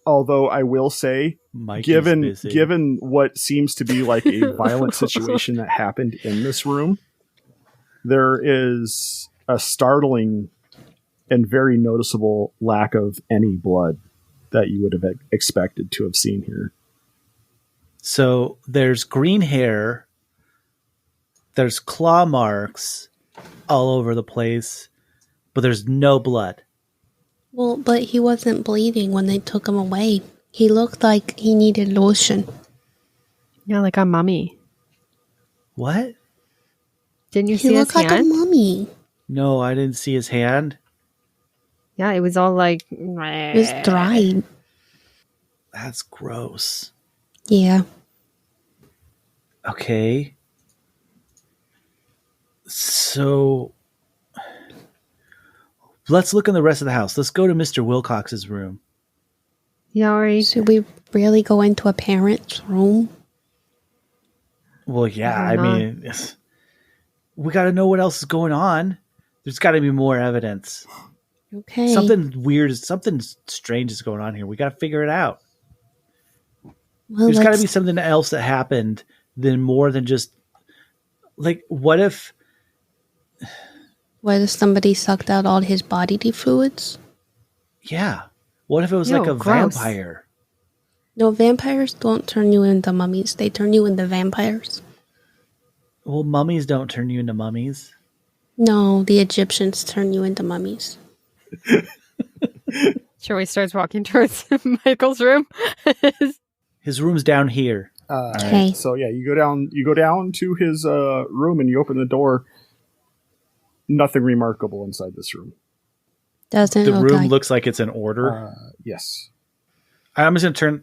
I will say, given what seems to be like a violent situation that happened in this room, there is a startling and very noticeable lack of any blood that you would have expected to have seen here. So there's green hair, there's claw marks all over the place, but there's no blood. Well, but he wasn't bleeding when they took him away. He looked like he needed lotion. Yeah, like a mummy. What? Didn't you He see his looked like a hand? mummy. No, I didn't see his hand. Yeah, it was all like... It was dried. That's gross. Yeah. Okay. So let's look in the rest of the house. Let's go to Mr. Wilcox's room. Yeah, already. Should we really go into a parent's room? Well, yeah, I I don't know. mean, we got to know what else is going on. There's got to be more evidence. Okay. Something weird, something strange is going on here. We got to figure it out. Well, There's got to be something else that happened than more than just like what if somebody sucked out all his bodily fluids? what if it was Ew, like a gross. vampire? No, vampires don't turn you into mummies. They turn you into vampires. Well, mummies don't turn you into mummies. No, the Egyptians turn you into mummies. Joey starts walking towards Michael's room. His room's down here. Okay. So yeah, you go down to his room and you open the door. Nothing remarkable inside this room. Doesn't The look room like looks like it's in order. Yes. I'm gonna turn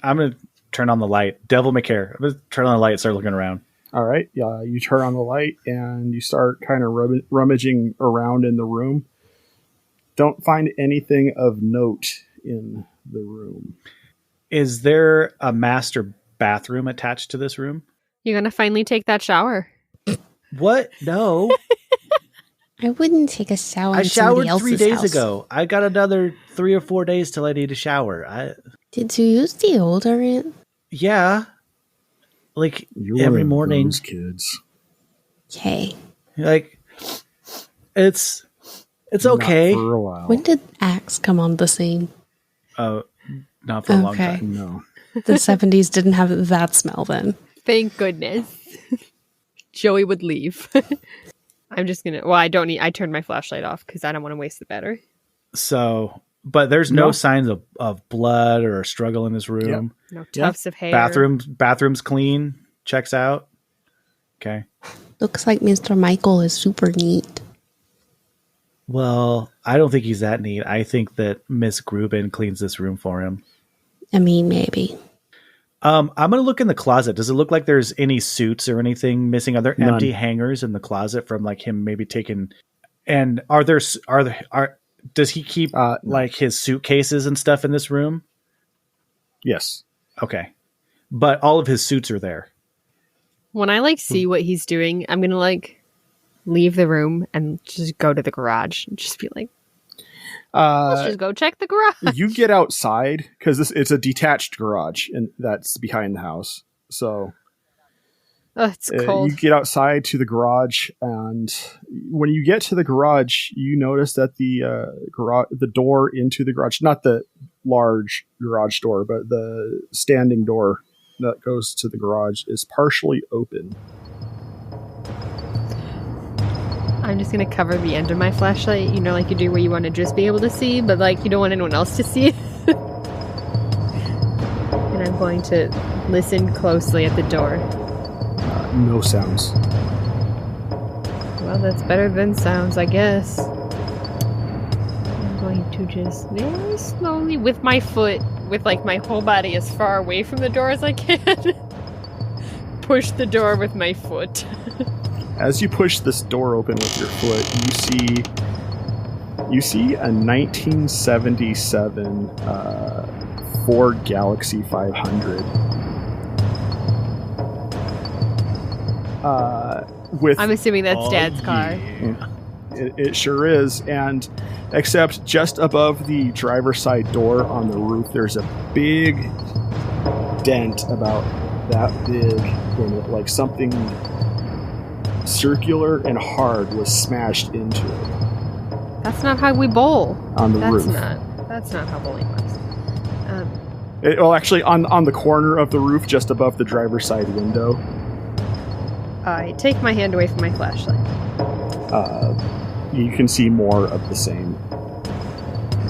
on the light. Devil may care. I'm gonna turn on the light and start looking around. All right. Yeah, you turn on the light and you start kind of rummaging around in the room. Don't find anything of note in the room. Is there a master bathroom attached to this room? You're going to finally take that shower. What? No. I wouldn't take a shower. I in showered somebody 3 else's days house. ago. I got another 3 or 4 days till I need a shower. Did you use deodorant? Yeah. Like You're every one of morning. those kids. Okay. Like it's Not okay. for a while. When did Axe come on the scene? Not for a long Okay. time. No. The 70s didn't have that smell then. Thank goodness. Joey would leave. I'm just going to... Well, I don't need... I turned my flashlight off because I don't want to waste the battery. So, but there's no No. signs of blood or struggle in this room. No Yeah. tufts of hair. Bathroom's clean. Checks out. Okay. Looks like Mr. Michael is super neat. Well, I don't think he's that neat. I think that Miss Grubin cleans this room for him. I mean, maybe. I'm gonna look in the closet. Does it look like there's any suits or anything missing? Are there None. empty hangers in the closet from like him maybe taking? And does he keep No. like his suitcases and stuff in this room? Yes. Okay, but all of his suits are there. When I see what he's doing, I'm going to leave the room and just go to the garage and just be like, let's just go check the garage. You get outside because it's a detached garage and that's behind the house. So Oh, it's cold. you get outside to the garage, and when you get to the garage, you notice that the door into the garage, not the large garage door, but the standing door that goes to the garage, is partially open. I'm just going to cover the end of my flashlight, like you do where you want to just be able to see, but you don't want anyone else to see it. And I'm going to listen closely at the door. No sounds. Well, that's better than sounds, I guess. I'm going to just very slowly, with my foot, with my whole body as far away from the door as I can, push the door with my foot. As you push this door open with your foot, you see a 1977 Ford Galaxy 500. I'm assuming that's Dad's car. It sure is, and except just above the driver's side door on the roof, there's a big dent about that big in it, like something circular and hard was smashed into it That's not how we bowl. on the roof. That's not how bowling works. Actually, on the corner of the roof, just above the driver's side window. I take my hand away from my flashlight. You can see more of the same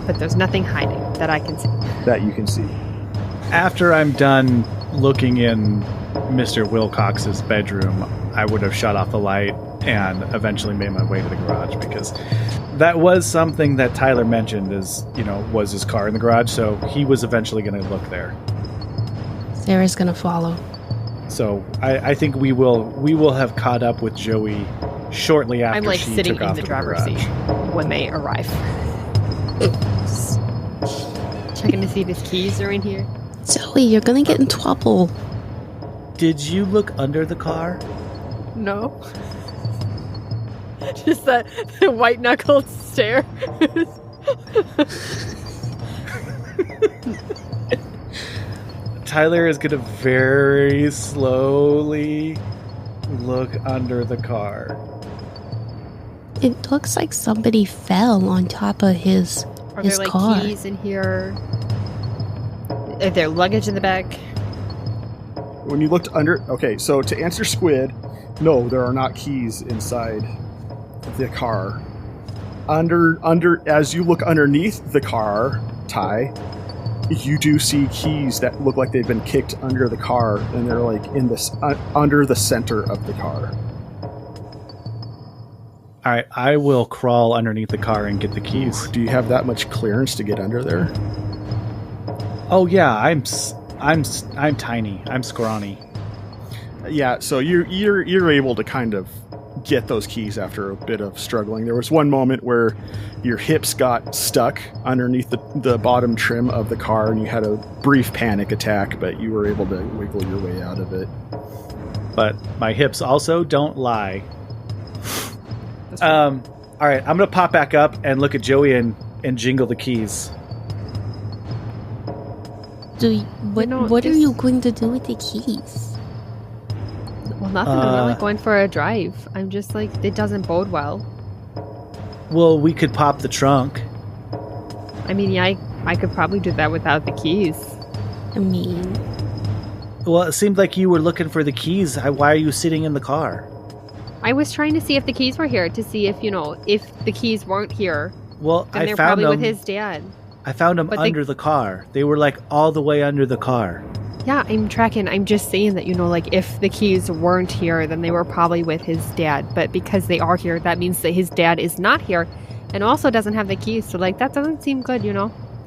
But there's nothing hiding that I can see. that you can see. After I'm done looking in Mr. Wilcox's bedroom, I would have shut off the light and eventually made my way to the garage, because that was something that Tyler mentioned was his car in the garage, so he was eventually going to look there. Sarah's gonna follow. So I think we will have caught up with Joey shortly after I'm she sitting took in off the to driver's garage. seat when they arrive. Just checking to see if his keys are in here. Zoe, you're gonna get in trouble. Did you look under the car? No. Just that white knuckled stare. Tyler is going to very slowly look under the car. It looks like somebody fell on top of his Are his there like car. keys in here? Is there luggage in the back? When you looked under... Okay, so to answer Squid, no, there are not keys inside the car. As you look underneath the car, Ty, you do see keys that look like they've been kicked under the car, and they're like in this under the center of the car. All right, I will crawl underneath the car and get the keys. Do you have that much clearance to get under there? Oh yeah, I'm tiny. I'm scrawny. Yeah, so you're able to kind of get those keys after a bit of struggling. There was one moment where your hips got stuck underneath the bottom trim of the car, and you had a brief panic attack, but you were able to wiggle your way out of it. But my hips also don't lie. All right, I'm gonna pop back up and look at Joey and jingle the keys. What are you going to do with the keys? Well, nothing. I'm really going for a drive. I'm just like, it doesn't bode well. Well, we could pop the trunk. I mean, yeah, I could probably do that without the keys. I mean, Well, it seemed like you were looking for the keys. Why are you sitting in the car? I was trying to see if the keys were here, to see if, if the keys weren't here, Well, then I they're found probably them. with his dad. I found them But under the car. They were like all the way under the car. Yeah, I'm tracking. I'm just saying that, like if the keys weren't here, then they were probably with his dad. But because they are here, that means that his dad is not here and also doesn't have the keys. So, like, that doesn't seem good,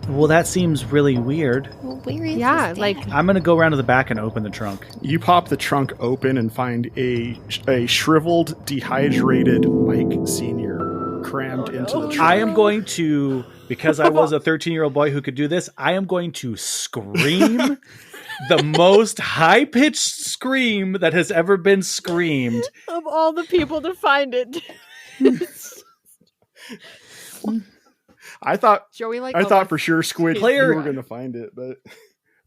Well, that seems really weird. well, where is Yeah, his dad? like- I'm gonna go around to the back and open the trunk. You pop the trunk open and find a shriveled, dehydrated Mike Sr. crammed into the trunk. I am going to, because I was a 13-year-old boy who could do this, I am going to scream the most high-pitched scream that has ever been screamed. Of all the people to find it. I thought Joey, like, I thought for sure Squid Player- you were going to find it, but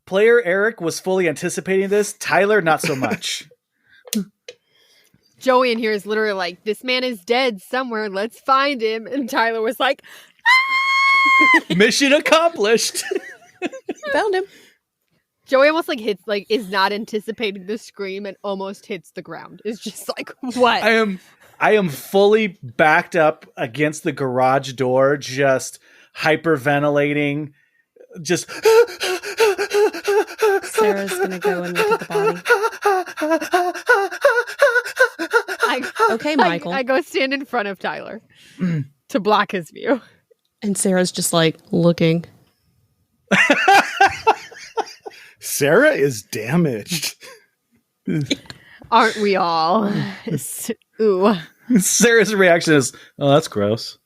Player Eric was fully anticipating this. Tyler, not so much. Joey in here is literally like, this man is dead somewhere. Let's find him. And Tyler was like, Mission accomplished. Found him. Joey almost like hits, like, is not anticipating the scream and almost hits the ground. It's just like, what? I am fully backed up against the garage door, just hyperventilating, just Sarah's gonna go and look at the body. Okay, Michael. I go stand in front of Tyler to block his view. And Sarah's just like looking. Sarah is damaged. Aren't we all? Ooh. Sarah's reaction is, "Oh, that's gross."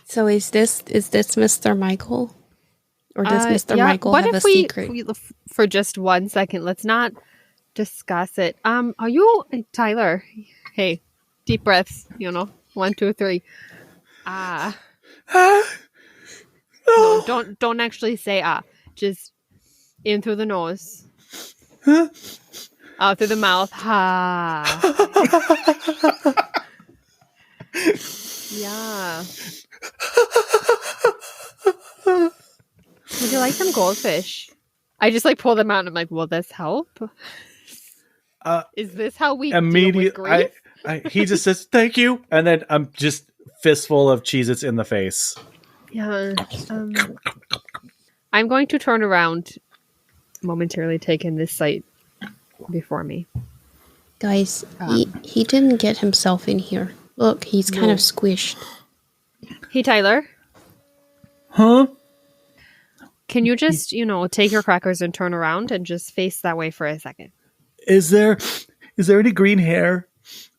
So is this Mr. Michael? Or does Mr. Yeah, Michael what have if a secret? for just 1 second, let's not discuss it. Are you Tyler? Hey, deep breaths. 1, 2, 3. No, don't actually say Just in through the nose, out through the mouth. Yeah. Would you like some goldfish? I just like pull them out and I'm like, will this help? Is this how we deal with grief? He just says thank you, and then I'm just fistful of Cheez-Its in the face. Yeah. I'm going to turn around, momentarily take in this sight before me. Guys, he didn't get himself in here. Look, he's kind of squished. Hey, Tyler. Huh? Can you just, take your crackers and turn around and just face that way for a second? Is there any green hair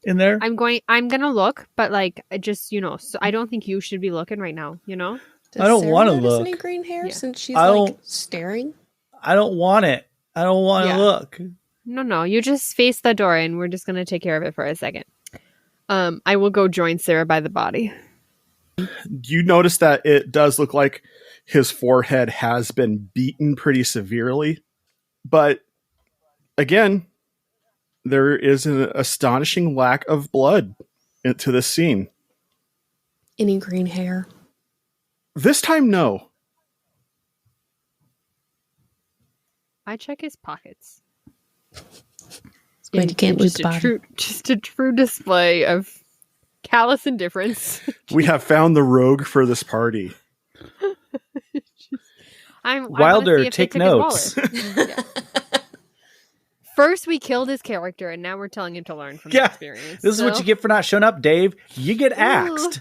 in there? I'm gonna look, but like, just, so I don't think you should be looking right now, Does I don't Sarah want to notice look. any green hair Yeah. since she's I like don't- staring? I don't want it. I don't want to Yeah. look. No, you just face the door and we're just gonna take care of it for a second. I will go join Sarah by the body. You notice that it does look like his forehead has been beaten pretty severely, but again, there is an astonishing lack of blood into this scene. Any green hair? This time, no. I check his pockets. Squid, you can't lose the body. Just a true display of callous indifference. We have found the rogue for this party. Wilder, take notes. Yeah. First, we killed his character, and now we're telling him to learn from the experience. This is what you get for not showing up, Dave. You get axed.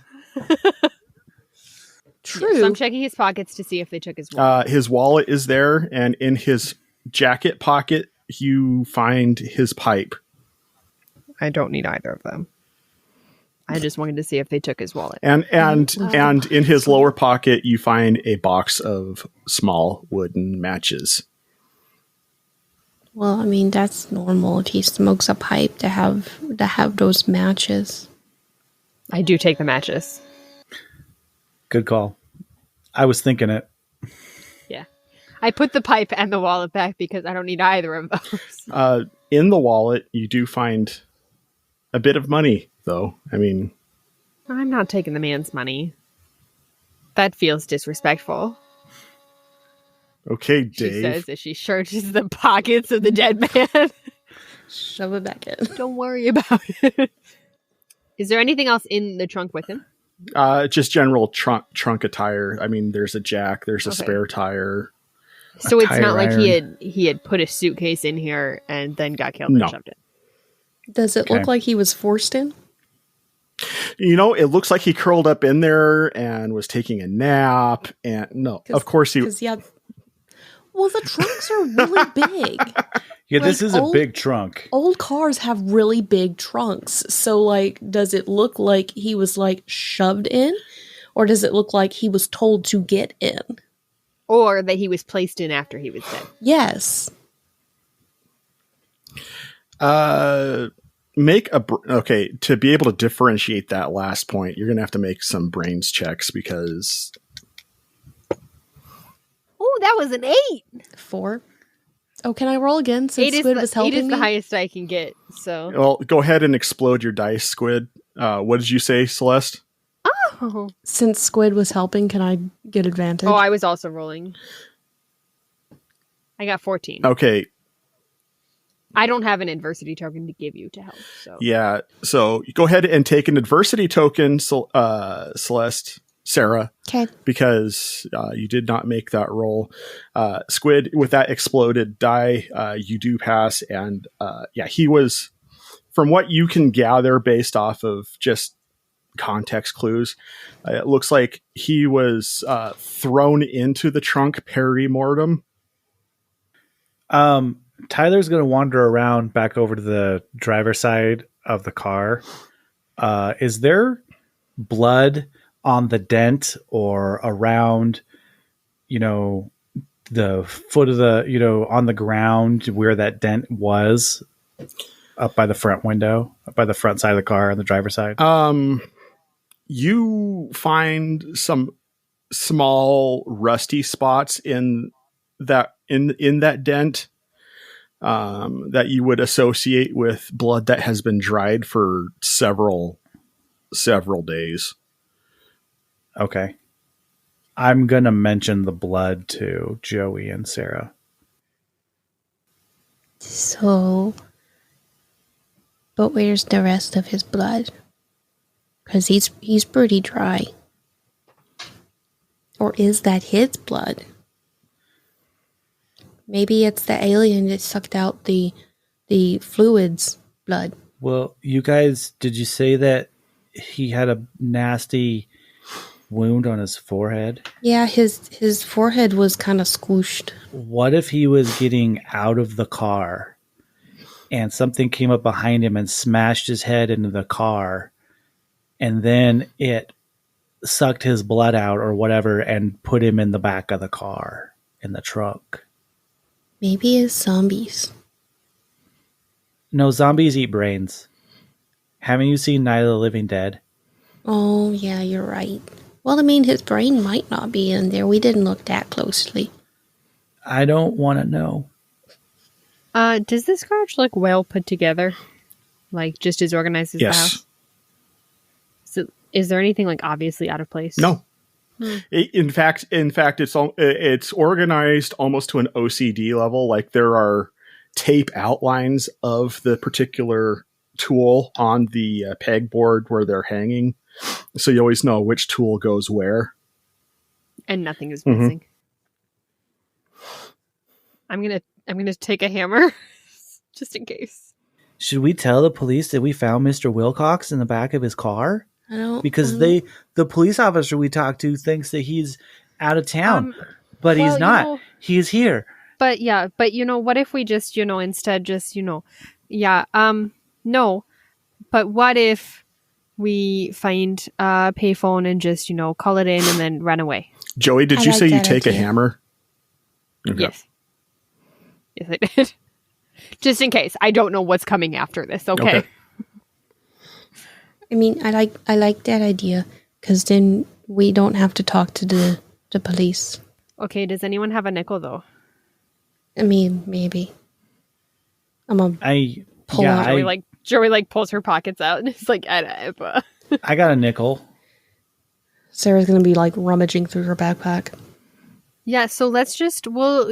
True. Yeah, so I'm checking his pockets to see if they took his wallet. His wallet is there, and in his jacket pocket, you find his pipe. I don't need either of them. I just wanted to see if they took his wallet. And in his lower pocket, you find a box of small wooden matches. Well, I mean, that's normal if he smokes a pipe to have those matches. I do take the matches. Good call. I was thinking it. Yeah. I put the pipe and the wallet back because I don't need either of those. In the wallet, you do find a bit of money, though. I mean, I'm not taking the man's money. That feels disrespectful. Okay, Dave. She says as she searches the pockets of the dead man. Shove it back in. Don't worry about it. Is there anything else in the trunk with him? Just general trunk attire. I mean, there's a jack, there's a spare tire. So it's not like he had put a suitcase in here and then got killed and shoved it. Does it look like he was forced in? You know, it looks like he curled up in there and was taking a nap. And no, of course he. Well, the trunks are really big. Yeah, this is a big trunk. Old cars have really big trunks. So, like, does it look like he was, like, shoved in? Or does it look like he was told to get in? Or that he was placed in after he was dead? Yes. To be able to differentiate that last point, you're going to have to make some brains checks because... Oh, that was an 8. 4. Oh, can I roll again since Squid was helping me? 8 is the highest I can get, so... Well, go ahead and explode your dice, Squid. What did you say, Celeste? Oh! Since Squid was helping, can I get advantage? Oh, I was also rolling. I got 14. Okay. I don't have an adversity token to give you to help, so... Yeah, so go ahead and take an adversity token, Celeste. Sarah, okay, because you did not make that roll. Squid, with that exploded die, you do pass, and he was, from what you can gather based off of just context clues, it looks like he was thrown into the trunk peri-mortem. Tyler's going to wander around back over to the driver's side of the car. Is there blood on the dent or around, the foot of the, on the ground where that dent was, up by the front window, up by the front side of the car on the driver's side? You find some small rusty spots in that dent that you would associate with blood that has been dried for several days. Okay. I'm going to mention the blood to Joey and Sarah. So, but where's the rest of his blood? Because he's pretty dry. Or is that his blood? Maybe it's the alien that sucked out the fluid's blood. Well, you guys, did you say that he had a nasty wound on his forehead? Yeah, his forehead was kind of squished. What if he was getting out of the car and something came up behind him and smashed his head into the car, and then it sucked his blood out or whatever and put him in the back of the car, in the trunk? Maybe it's zombies. No, zombies eat brains. Haven't you seen Night of the Living Dead? Oh, yeah, you're right. Well, I mean, his brain might not be in there. We didn't look that closely. I don't want to know. Does this garage look well put together? Like just as organized as the Yes. house? So is there anything like obviously out of place? No. In fact, it's organized almost to an OCD level. Like there are tape outlines of the particular tool on the pegboard where they're hanging, so you always know which tool goes where. And nothing is missing. I'm gonna take a hammer just in case. Should we tell the police that we found Mr. Wilcox in the back of his car? I don't Because the police officer we talked to thinks that he's out of town, but well, he's not. you know- He's here. But yeah, but what if we just, instead just, no. But what if we find a payphone and just, call it in and then run away? Joey, did I you like say you that take a idea. hammer? Okay. Yes. Yes, I did. Just in case. I don't know what's coming after this, okay? Okay. I mean, I like that idea because then we don't have to talk to the police. Okay, does anyone have a nickel, though? I mean, maybe. I'm gonna pull out. Joey pulls her pockets out and it's like, I got a nickel. Sarah's gonna be like rummaging through her backpack. Yeah, so let's just, we'll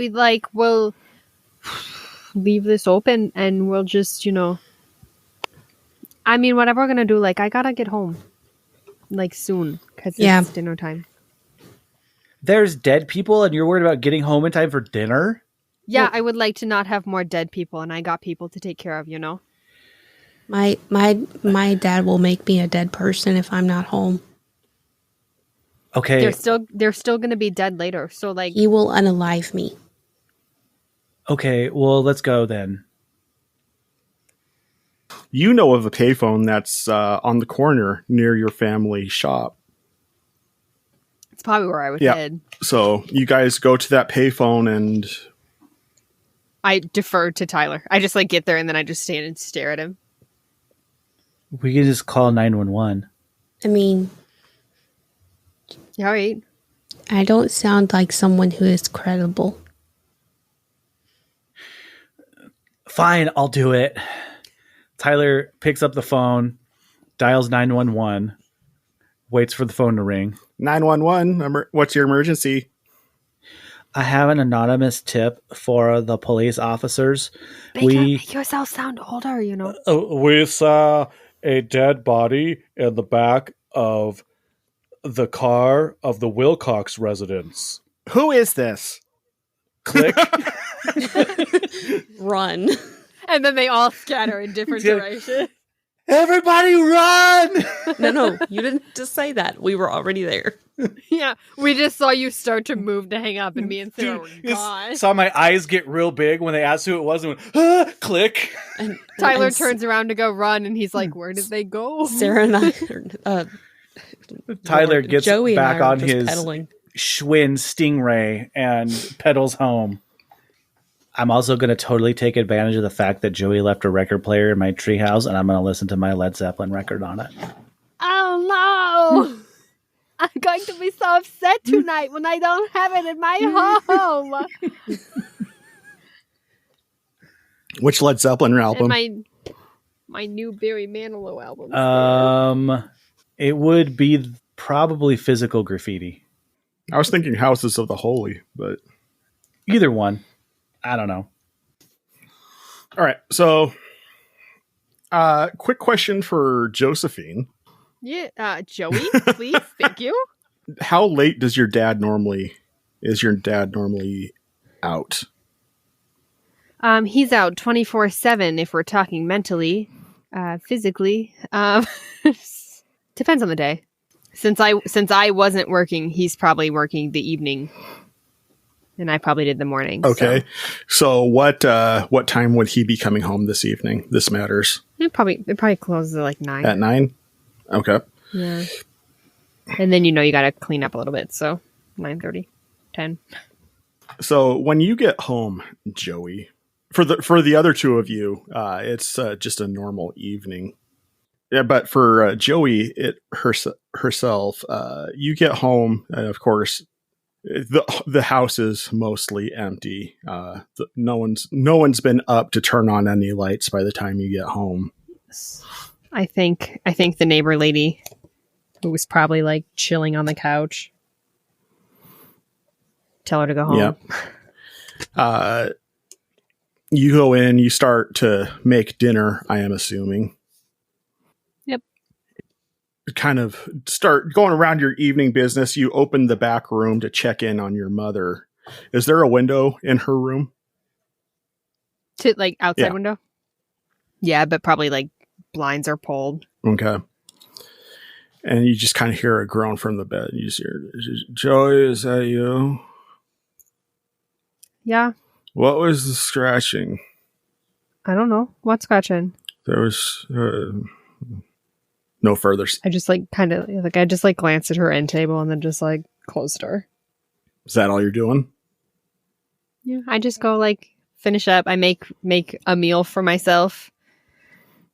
leave this open and we'll just, I mean, whatever we're going to do, I got to get home, soon, because it's dinner time. There's dead people and you're worried about getting home in time for dinner? Yeah, I would like to not have more dead people, and I got people to take care of, My dad will make me a dead person if I'm not home. Okay. They're still going to be dead later, so, He will unalive me. Okay, well, let's go then. You know of a payphone that's on the corner near your family shop. it's probably where I would Yeah. head. So you guys go to that payphone and I defer to Tyler. I just, get there, and then I just stand and stare at him. We can just call 911. I mean, Yeah, all right. I don't sound like someone who is credible. Fine, I'll do it. Tyler picks up the phone, dials 911, waits for the phone to ring. 911, what's your emergency? I have an anonymous tip for the police officers. Make yourself sound older, We saw a dead body in the back of the car of the Wilcox residence. Who is this? Click. Run. And then they all scatter in different Yeah. directions. Everybody run! No, you didn't just say that. We were already there. Yeah, we just saw you start to move to hang up, and me and Sarah were gone. Saw my eyes get real big when they asked who it was and went, click. And, Tyler and turns around to go run, and he's like, "Where did they go?" Sarah and I, Tyler gets Joey back and I on were just his pedaling. Schwinn Stingray and pedals home. I'm also going to totally take advantage of the fact that Joey left a record player in my treehouse, and I'm going to listen to my Led Zeppelin record on it. Oh no! I'm going to be so upset tonight when I don't have it in my home. Which Led Zeppelin album? And my new Barry Manilow album. It would be probably Physical Graffiti. I was thinking Houses of the Holy, but Either one. I don't know. all right. So, quick question for Josephine: Yeah, Joey, please, thank you. how late does your dad normally out? He's out 24/7 if we're talking mentally, physically. Depends on the day. Since I wasn't working, he's probably working the evening, and I probably did the morning. Okay. So what time would he be coming home this evening? This matters. It probably closes at 9. At 9? Okay. Yeah. And then you got to clean up a little bit, so 9:30, 10. So when you get home, Joey, for the other two of you, it's just a normal evening. Yeah, but for Joey herself, you get home, and of course, The house is mostly empty. No one's been up to turn on any lights by the time you get home. I think the neighbor lady who was probably like chilling on the couch. Tell her to go home. Yeah. You go in, you start to make dinner, I am assuming. Yep. Kind of start going around your evening business. You open the back room to check in on your mother. Is there a window in her room? To like outside window? Yeah, but probably like blinds are pulled. Okay. And you just kind of hear a groan from the bed. You just hear, Joey, is that you? Yeah. What was the scratching? I don't know. What's scratching? There was no further. I just like kind of like I just like glanced at her end table and then just like closed her. Is that all you're doing? Yeah. I just go like finish up. I make a meal for myself.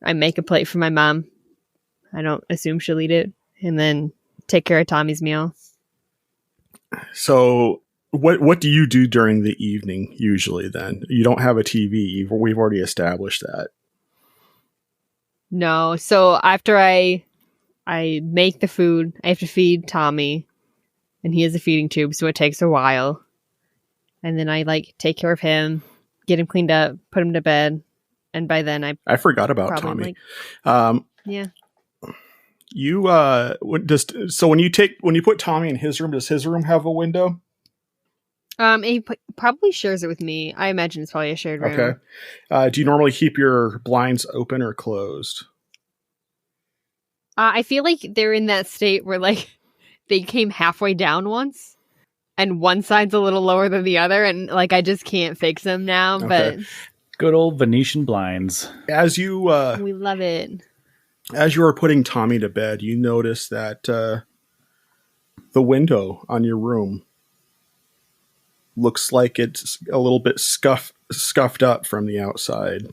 I make a plate for my mom. I don't assume she'll eat it. And then take care of Tommy's meal. So what do you do during the evening usually then? You don't have a TV. We've already established that. No. So after I make the food, I have to feed Tommy. And he has a feeding tube, so it takes a while. And then I like take care of him, get him cleaned up, put him to bed. And by then I forgot about Tommy. Yeah. You when you put Tommy in his room, does his room have a window? He probably shares it with me. I imagine it's probably a shared room. Okay. Do you normally keep your blinds open or closed? I feel like they're in that state where like they came halfway down once, and one side's a little lower than the other, and like I just can't fix them now. Okay. But good old Venetian blinds. As you we love it. As you are putting Tommy to bed, you notice that the window on your room looks like it's a little bit scuffed up from the outside.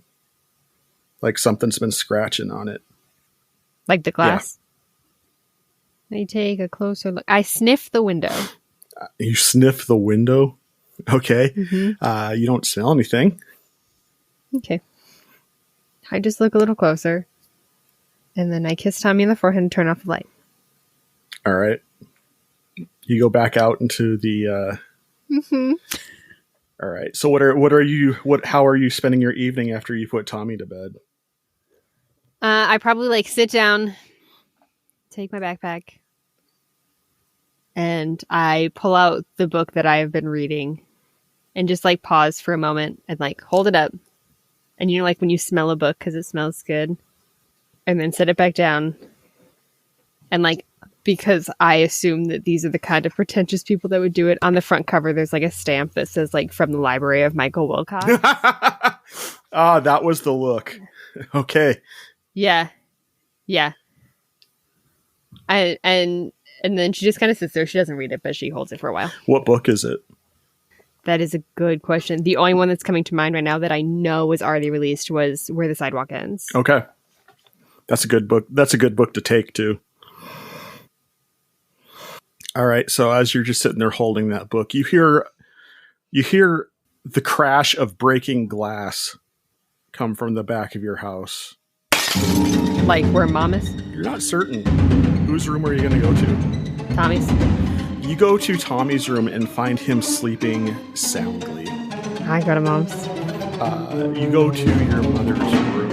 Like something's been scratching on it. Like the glass? Yeah. I take a closer look. I sniff the window. You sniff the window? Okay. Mm-hmm. You don't smell anything. Okay. I just look a little closer. And then I kiss Tommy on the forehead and turn off the light. All right. You go back out into the... Mm-hmm. All right. So how are you spending your evening after you put Tommy to bed? I probably like sit down, take my backpack, and I pull out the book that I have been reading and just like pause for a moment and like hold it up. And you know, like when you smell a book because it smells good, and then set it back down. And like, because I assume that these are the kind of pretentious people that would do it, on the front cover, there's like a stamp that says like from the library of Michael Wilcox. That was the look. Okay. Yeah. And then she just kind of sits there. She doesn't read it, but she holds it for a while. What book is it? That is a good question. The only one that's coming to mind right now that I know was already released was Where the Sidewalk Ends. Okay. That's a good book. That's a good book to take too. All right. So as you're just sitting there holding that book, you hear the crash of breaking glass come from the back of your house. Like where Mom is? You're not certain. Whose room are you going to go to? Tommy's. You go to Tommy's room and find him sleeping soundly. I go to Mom's. You go to your mother's room,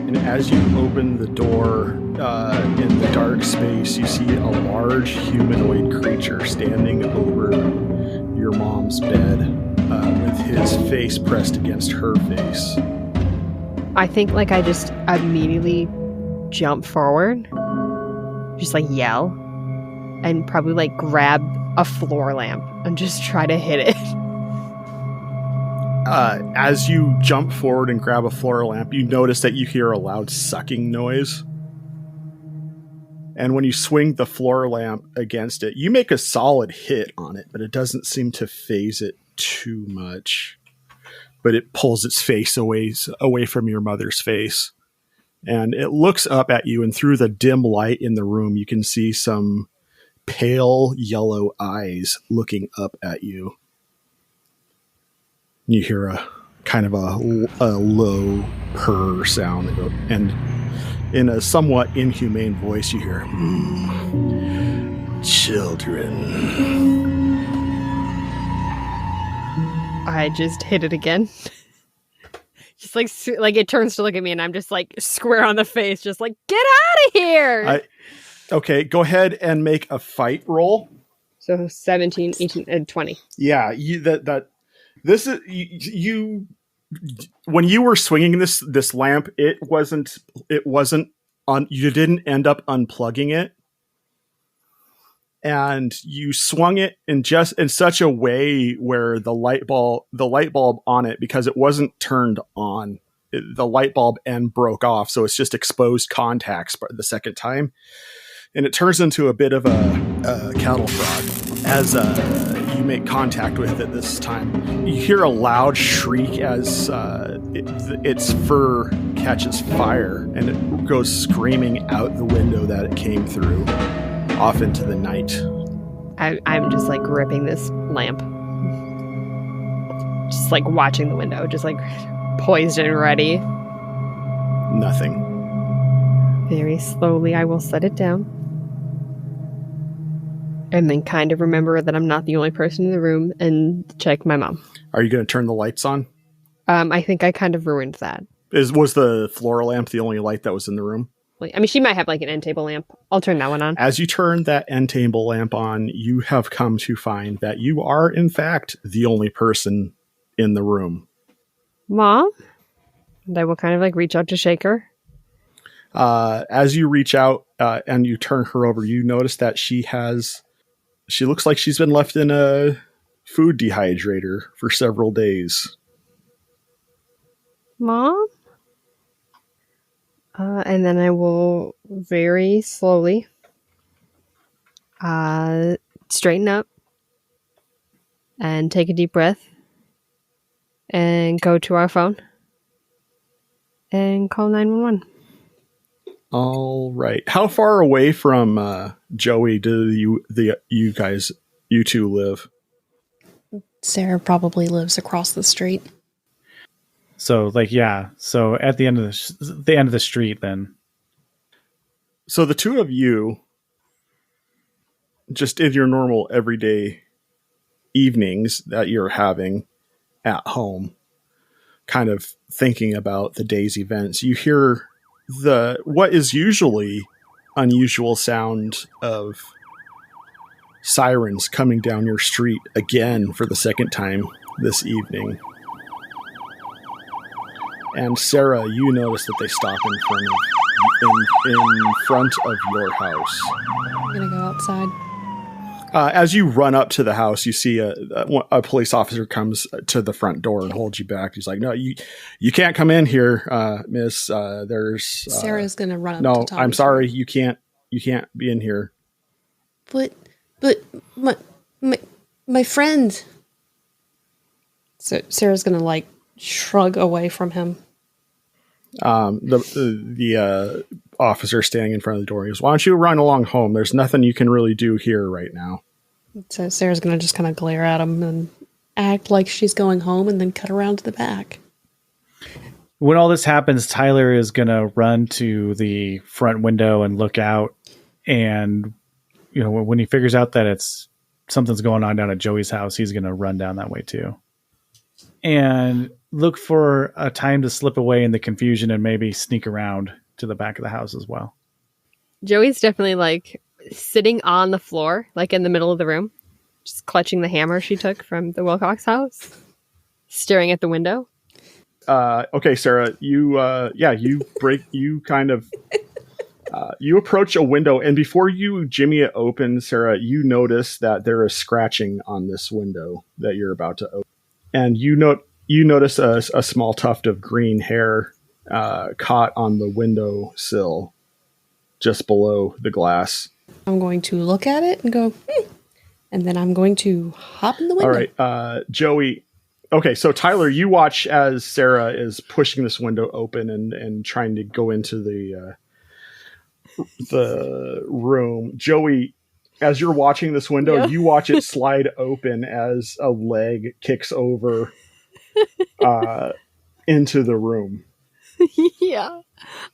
and as you open the door in the dark space, you see a large humanoid creature standing over your mom's bed with his face pressed against her face. I think like I just immediately jump forward, just like yell, and probably like grab a floor lamp and just try to hit it. As you jump forward and grab a floor lamp, you notice that you hear a loud sucking noise. And when you swing the floor lamp against it, you make a solid hit on it, but it doesn't seem to phase it too much. But it pulls its face away from your mother's face. And it looks up at you, and through the dim light in the room, you can see some pale yellow eyes looking up at you. You hear a kind of a low purr sound, and in a somewhat inhumane voice you hear, children. I just hit it again. Just like it turns to look at me and I'm just like square on the face, just like, get out of here. Okay, go ahead and make a fight roll. So 17, 18, and 20. Yeah, this is you when you were swinging this lamp, it wasn't on, you didn't end up unplugging it. And you swung it in such a way where the light bulb on it, because it wasn't turned on, the light bulb end broke off. So it's just exposed contacts the second time. And it turns into a bit of a cattle prod as you make contact with it this time. You hear a loud shriek as its fur catches fire and it goes screaming out the window that it came through, off into the night. I'm just like gripping this lamp. Just like watching the window, just like poised and ready. Nothing. Very slowly, I will set it down. And then kind of remember that I'm not the only person in the room and check my mom. Are you going to turn the lights on? I think I kind of ruined that. Was the floor lamp the only light that was in the room? I mean, she might have like an end table lamp. I'll turn that one on. As you turn that end table lamp on, you have come to find that you are, in fact, the only person in the room. Mom? And I will kind of like reach out to shake her. As you reach out and you turn her over, you notice that she looks like she's been left in a food dehydrator for several days. Mom? And then I will very slowly straighten up and take a deep breath and go to our phone and call 911. All right. How far away from Joey do you two live? Sarah probably lives across the street. So so at the end of the end of the street then. So the two of you, just in your normal everyday evenings that you're having at home, kind of thinking about the day's events, you hear what is usually unusual sound of sirens coming down your street again for the second time this evening. And Sarah, you notice that they stop in front of your house. I'm gonna go outside. As you run up to the house, you see a police officer comes to the front door and holds you back. He's like, "No, you can't come in here, miss. There's Sarah's gonna run up. No, to I'm sorry. You can't be in here." But my friend. So Sarah's gonna like shrug away from him. The officer standing in front of the door goes, "Why don't you run along home? There's nothing you can really do here right now." So Sarah's going to just kind of glare at him and act like she's going home and then cut around to the back. When all this happens, Tyler is going to run to the front window and look out. And, when he figures out that something's going on down at Joey's house, he's going to run down that way too. And look for a time to slip away in the confusion and maybe sneak around to the back of the house as well. Joey's definitely like sitting on the floor, like in the middle of the room, just clutching the hammer she took from the Wilcox house, staring at the window. Okay, Sarah, you approach a window, and before you jimmy it open, Sarah, you notice that there is scratching on this window that you're about to open. And you notice a small tuft of green hair caught on the windowsill just below the glass. I'm going to look at it and go, and then I'm going to hop in the window. All right, Joey. Okay, so Tyler, you watch as Sarah is pushing this window open and trying to go into the room. Joey, as you're watching this window, Yeah. you watch it slide open as a leg kicks over into the room. Yeah.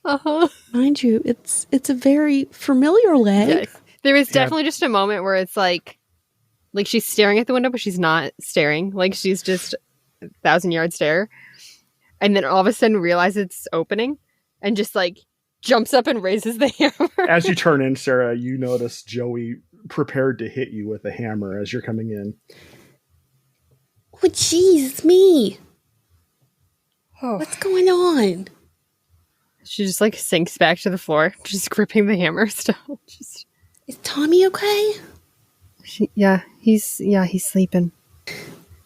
Uh-huh. Mind you, it's a very familiar leg. Yes. There is Yeah. definitely just a moment where it's like she's staring at the window, but she's not staring. Like she's just 1,000-yard stare. And then all of a sudden realizes it's opening and just like jumps up and raises the hammer. As you turn in, Sarah, you notice Joey prepared to hit you with a hammer as you're coming in. Oh, jeez, it's me. Oh. What's going on? She just like sinks back to the floor, just gripping the hammer still. Just Is Tommy okay? he's sleeping.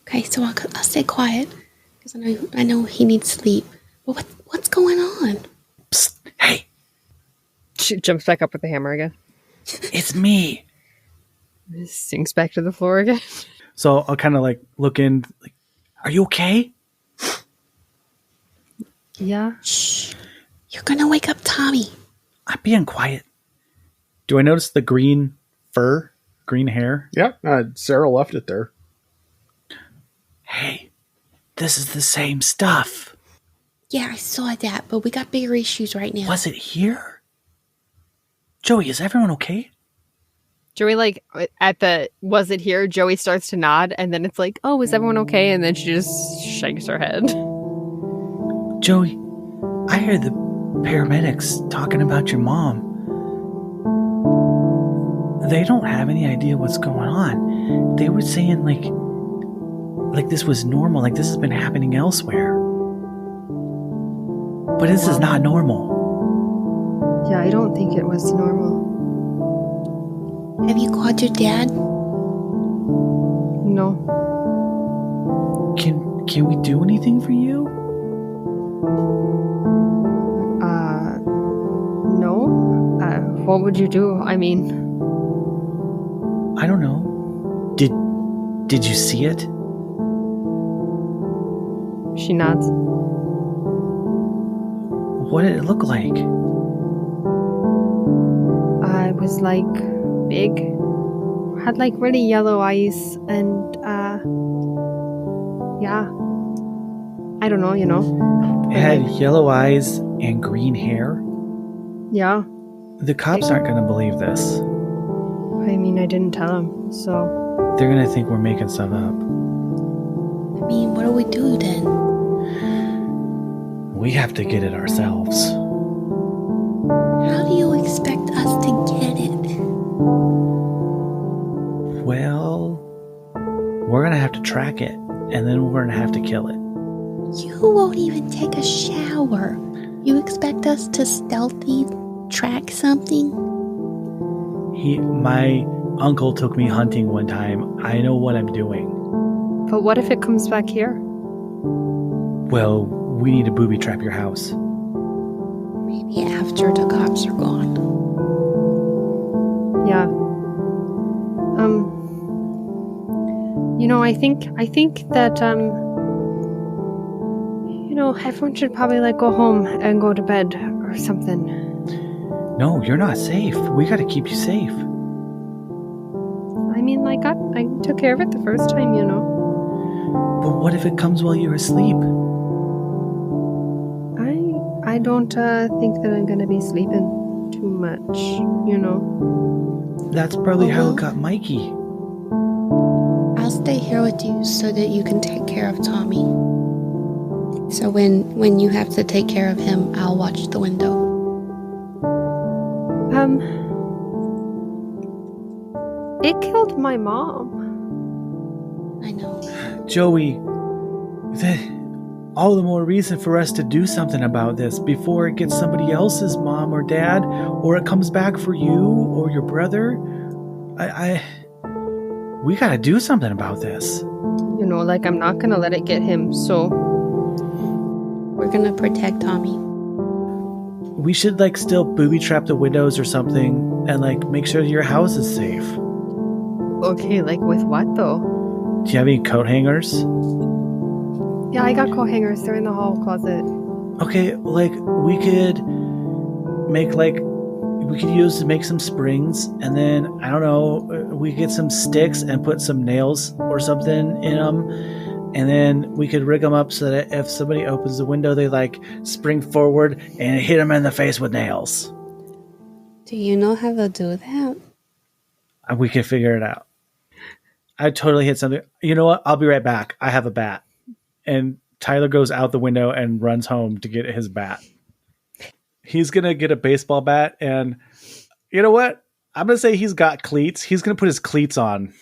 Okay, so I'll stay quiet because I know he needs sleep. But what's going on? Psst, hey, She jumps back up with the hammer again. it's me. Sinks back to the floor again. So I'll kind of like look in. Like, are you okay? Yeah. Shh. You're gonna wake up Tommy. I'm being quiet. Do I notice the green fur, green hair? Yeah, Sarah left it there. Hey, this is the same stuff. Yeah, I saw that, but we got bigger issues right now. Was it here? Joey, is everyone okay? Joey, like, at the was it here? Joey starts to nod, and then it's like, oh, is everyone okay? And then she just shakes her head. Joey, I heard the paramedics talking about your mom. They don't have any idea what's going on. They were saying like this was normal, like this has been happening elsewhere. But this is not normal. Yeah, I don't think it was normal. Have you called your dad? No. Can we do anything for you? No. What would you do? I mean, I don't know. Did you see it? she nods. What did it look like? I was like big, had like really yellow eyes, and yeah. I don't know, you know. It had yellow eyes and green hair. Yeah. The cops aren't going to believe this. I mean, I didn't tell him, so. They're going to think we're making stuff up. I mean, what do we do then? We have to get it ourselves. How do you expect us to get it? Well, we're going to have to track it, and then we're going to have to kill it. You won't even take a shower. You expect us to stealthy track something? My uncle took me hunting one time. I know what I'm doing. But what if it comes back here? Well, we need to booby trap your house. Maybe after the cops are gone. Yeah. You know, I think that, you know, everyone should probably, like, go home and go to bed or something. No, you're not safe. We got to keep you safe. I mean, like, I took care of it the first time, you know. But what if it comes while you're asleep? I don't think that I'm gonna be sleeping too much, you know. That's probably how it got Mikey. I'll stay here with you so that you can take care of Tommy. So when you have to take care of him, I'll watch the window. It killed my mom. I know. Joey, all the more reason for us to do something about this before it gets somebody else's mom or dad, or it comes back for you or your brother. We gotta do something about this. You know, like, I'm not gonna let it get him, so. We're gonna protect Tommy. We should still booby trap the windows or something and make sure your house is safe. Okay, like, with what, though? Do you have any coat hangers? Yeah, I got coat hangers. They're in the hall closet. Okay, we could make we could use to make some springs, and then I don't know, we get some sticks and put some nails or something in them, and then we could rig them up so that if somebody opens the window, they like spring forward and hit them in the face with nails. Do you know how to do that? We can figure it out. I totally hit something. You know what? I'll be right back. I have a bat. And Tyler goes out the window and runs home to get his bat. He's going to get a baseball bat, and you know what? I'm going to say he's got cleats. He's going to put his cleats on.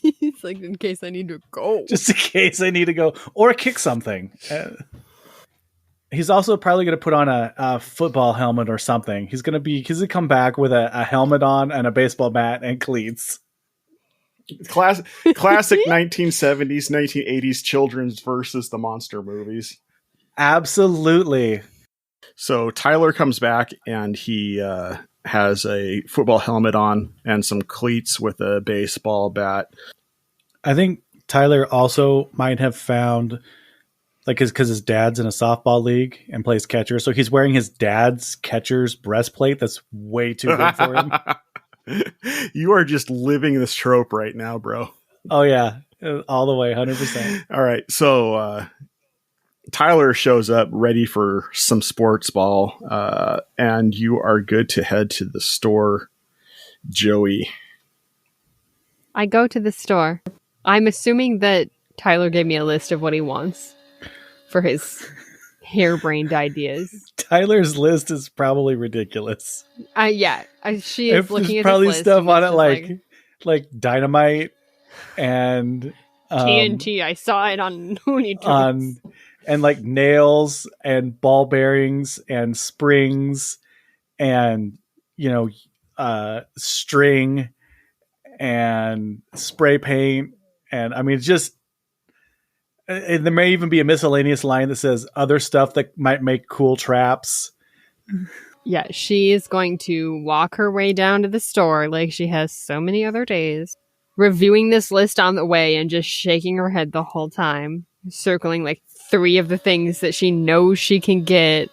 He's like, in case I need to go. Just in case I need to go or kick something. He's also probably going to put on a football helmet or something. He's going to come back with a helmet on and a baseball bat and cleats. Classic 1970s, 1980s children's versus the monster movies. Absolutely. So Tyler comes back and he has a football helmet on and some cleats with a baseball bat. I think Tyler also might have found, like, because his dad's in a softball league and plays catcher, so he's wearing his dad's catcher's breastplate that's way too big for him. You are just living this trope right now, bro. Oh, yeah. All the way, 100%. All right. So Tyler shows up ready for some sports ball, and you are good to head to the store, Joey. I go to the store. I'm assuming that Tyler gave me a list of what he wants for his harebrained ideas. Tyler's list is probably ridiculous. Yeah, she is looking at probably this list stuff on it just like dynamite and TNT. I saw it on Looney Tunes. And like nails and ball bearings and springs and string and spray paint, and I mean, it's just. And there may even be a miscellaneous line that says other stuff that might make cool traps. Yeah, she is going to walk her way down to the store like she has so many other days, reviewing this list on the way and just shaking her head the whole time, circling like 3 of the things that she knows she can get.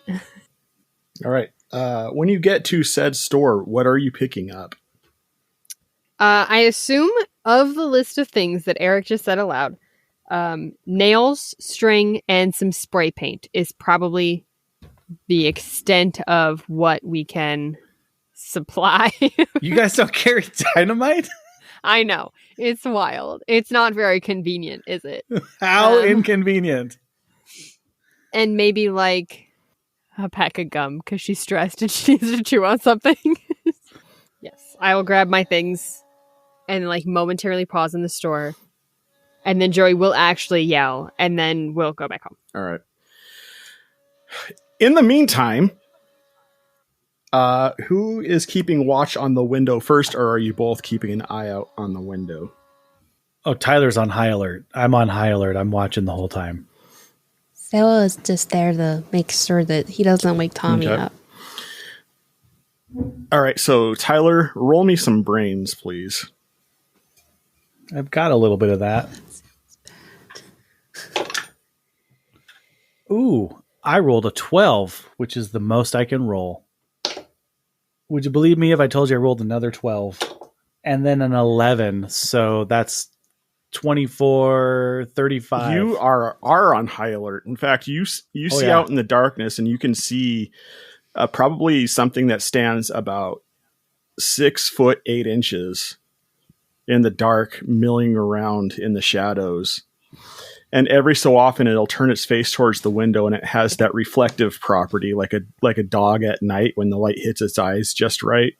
All right. When you get to said store, what are you picking up? I assume of the list of things that Eric just said aloud, nails, string, and some spray paint is probably the extent of what we can supply. You guys don't carry dynamite? I know. It's wild. It's not very convenient, is it? How inconvenient. And maybe like a pack of gum because she's stressed and she needs to chew on something. Yes. I will grab my things and like momentarily pause in the store. And then Joey will actually yell, and then we'll go back home. All right. In the meantime, who is keeping watch on the window first, or are you both keeping an eye out on the window? Oh, Tyler's on high alert. I'm on high alert. I'm watching the whole time. Stella is just there to make sure that he doesn't wake Tommy up. All right, so Tyler, roll me some brains, please. I've got a little bit of that. Ooh, I rolled a 12, which is the most I can roll. Would you believe me if I told you I rolled another 12? And then an 11, so that's 24, 35. You are on high alert. In fact, you see out in the darkness, and you can see probably something that stands about 6 foot 8 inches in the dark, milling around in the shadows. And every so often it'll turn its face towards the window, and it has that reflective property like a dog at night when the light hits its eyes just right.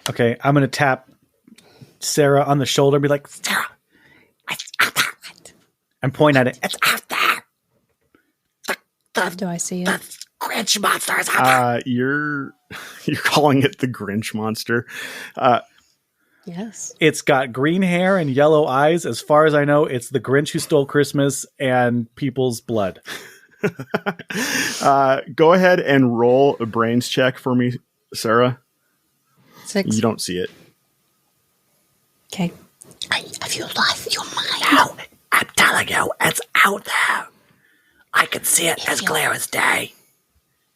Okay, I'm going to tap Sarah on the shoulder and be like, Sarah, it's out there. And point at it. It's out there. Do I see it? The Grinch monster is out there. You're calling it the Grinch monster. Yes. It's got green hair and yellow eyes. As far as I know, it's the Grinch who stole Christmas and people's blood. Go ahead and roll a brains check for me, Sarah. 6. You don't see it. Okay. Have you lost your mind? No, I'm telling you, it's out there. I can see it as clear as day.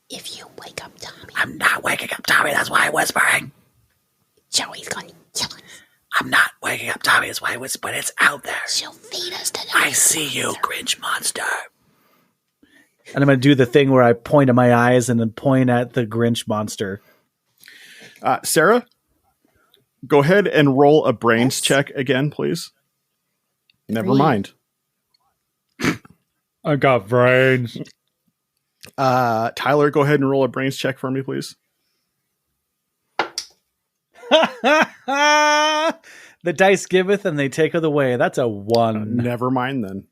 If you wake up Tommy, I'm not waking up Tommy, that's why I'm whispering. Joey's going to kill us. I'm not waking up Tommy, that's why I'm whispering, but it's out there. She'll feed us to the I see you, Grinch monster. And I'm going to do the thing where I point at my eyes and then point at the Grinch monster. Sarah, go ahead and roll a brains Yes. check again, please. Never 3. mind. I got brains. Tyler, go ahead and roll a brains check for me, please. The dice giveth and they taketh away. That's a 1. Never mind then.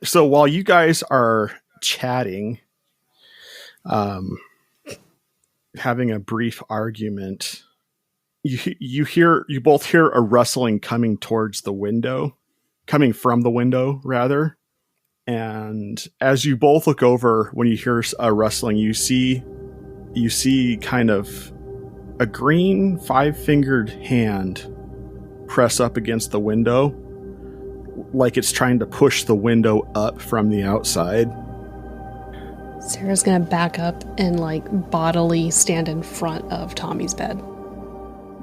So while you guys are chatting, having a brief argument, you both hear a rustling coming from the window rather. And as you both look over, when you hear a rustling, you see kind of a green 5-fingered hand press up against the window, like it's trying to push the window up from the outside. Sarah's going to back up and bodily stand in front of Tommy's bed.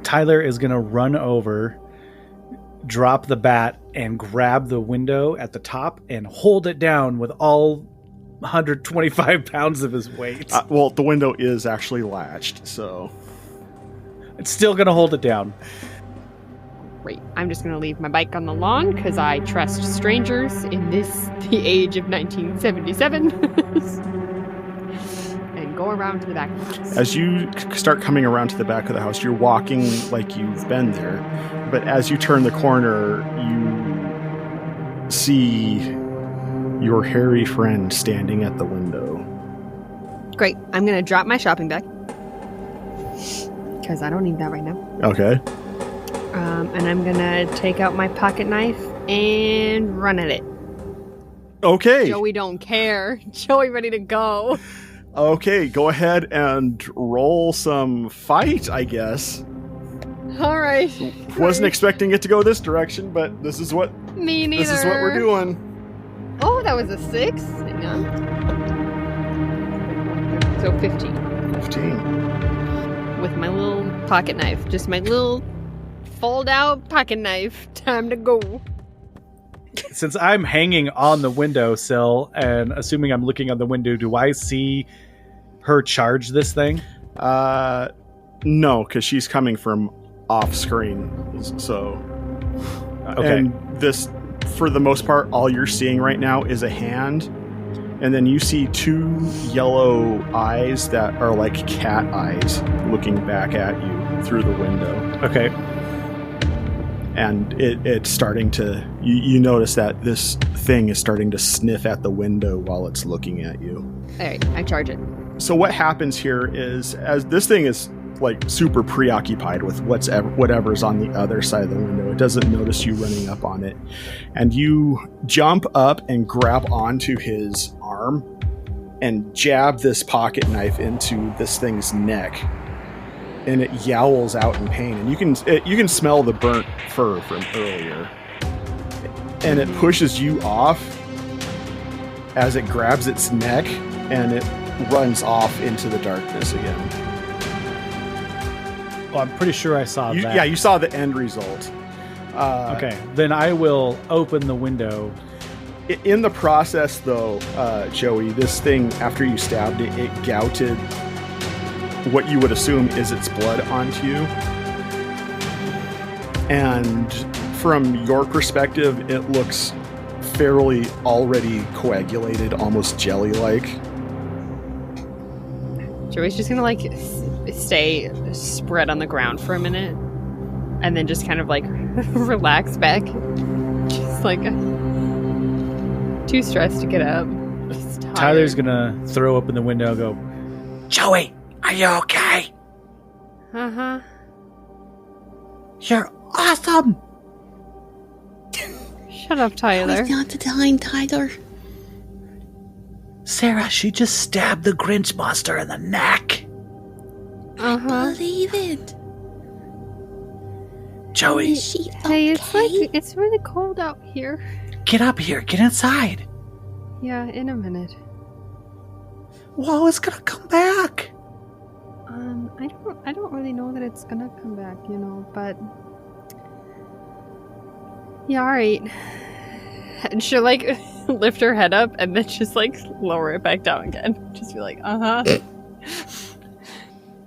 Tyler is going to run over, drop the bat, and grab the window at the top and hold it down with all 125 pounds of his weight. Well, the window is actually latched, so... It's still going to hold it down. Great. I'm just going to leave my bike on the lawn because I trust strangers in the age of 1977. And go around to the back of the house. As you start coming around to the back of the house, you're walking like you've been there. But as you turn the corner, you see your hairy friend standing at the window. Great. I'm going to drop my shopping bag because I don't need that right now. Okay. And I'm going to take out my pocket knife and run at it. Okay. Joey don't care. Joey ready to go. Okay, go ahead and roll some fight, I guess. All right. Wasn't expecting it to go this direction, but this is what Me neither. this is what we're doing. Oh, that was a 6. Hang on. So 15. 15. With my little pocket knife. Just my little fold-out pocket knife. Time to go. Since I'm hanging on the windowsill and assuming I'm looking on the window, do I see her charge this thing? No, because she's coming from off screen. So, Okay. And this, for the most part, all you're seeing right now is a hand, and then you see 2 yellow eyes that are like cat eyes looking back at you through the window. Okay. And it's starting to, you notice that this thing is starting to sniff at the window while it's looking at you. All right, I charge it. So what happens here is, as this thing is like super preoccupied with whatever's on the other side of the window, it doesn't notice you running up on it. And you jump up and grab onto his arm and jab this pocket knife into this thing's neck. And it yowls out in pain, and you can smell the burnt fur from earlier. And it pushes you off as it grabs its neck, and it runs off into the darkness again. Well, I'm pretty sure I saw that. Yeah, you saw the end result. Okay, then I will open the window. In the process, though, Joey, this thing, after you stabbed it, it gouted what you would assume is its blood onto you. And from your perspective, it looks fairly already coagulated, almost jelly-like. Joey's just gonna stay spread on the ground for a minute and then just kind of relax back. Just too stressed to get up. Just tired. Tyler's gonna throw open the window and go, Joey, are you okay? Uh-huh. You're awesome. Shut up, Tyler. It's not the time, Tyler. Sarah, she just stabbed the Grinch monster in the neck. Uh-huh. Believe it. Joey, Is she Hey, okay? it's really cold out here. get up here. Get inside. Yeah, in a minute. Whoa, it's gonna come back. I don't really know that it's gonna come back, but yeah, all right. And she'll like lift her head up and then just like lower it back down again. Just be like,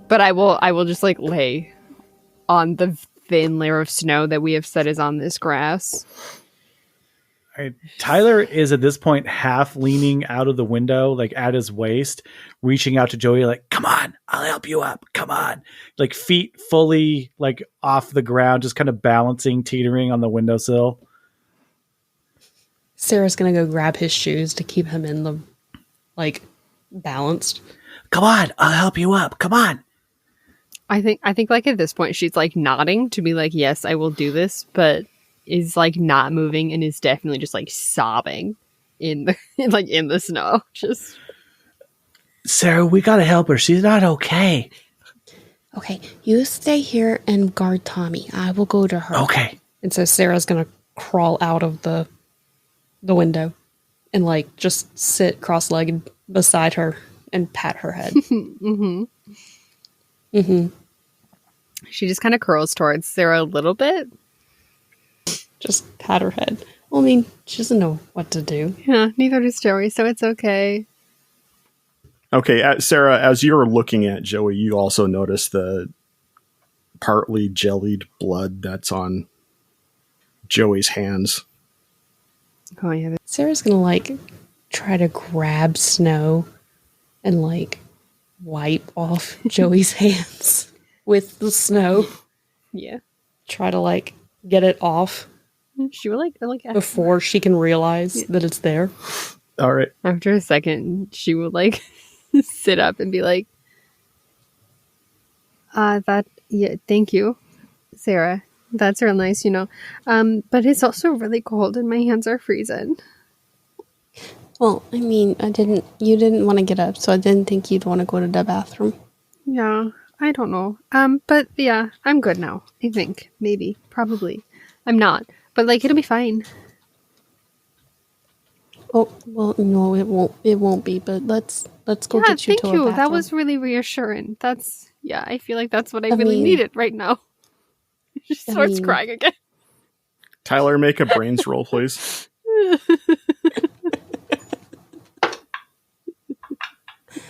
But I will just like lay on the thin layer of snow that we have said is on this grass. All right. Tyler is at this point half leaning out of the window, like at his waist, reaching out to Joey, like, come on, I'll help you up. Come on. Like feet fully like off the ground, just kind of balancing, teetering on the windowsill. Sarah's gonna go grab his shoes to keep him in the, like, balanced. Come on, I'll help you up. Come on. I think like at this point she's like nodding to be like, yes, I will do this, but is like not moving and is definitely just like sobbing in the snow. Just Sarah, we gotta help her. She's not okay. Okay, you stay here and guard Tommy. I will go to her. Okay. And so Sarah's gonna crawl out of the window and like just sit cross-legged beside her and pat her head. She just kind of curls towards Sarah a little bit. Just pat her head. Well, I mean, she doesn't know what to do. Yeah, neither does Joey, so it's okay. Okay, Sarah, as you're looking at Joey, you also notice the partly jellied blood that's on Joey's hands. Oh yeah. Sarah's gonna like try to grab Snow and like wipe off Joey's hands with the snow. Yeah. Try to like get it off She will like before she can realize that it's there. All right. after a second she will like sit up and be like, thank you, Sarah. That's real nice, but it's also really cold and my hands are freezing. Well, I mean, you didn't want to get up, so I didn't think you'd want to go to the bathroom. Yeah, I don't know. But yeah, I'm good now. I think. Maybe. Probably. I'm not. But like it'll be fine. Oh, well, no, it won't be, but let's go get you to a thank you. bathroom. That was really reassuring. I feel like that's what I really mean- needed right now. She starts crying again. Tyler, make a brains roll, please.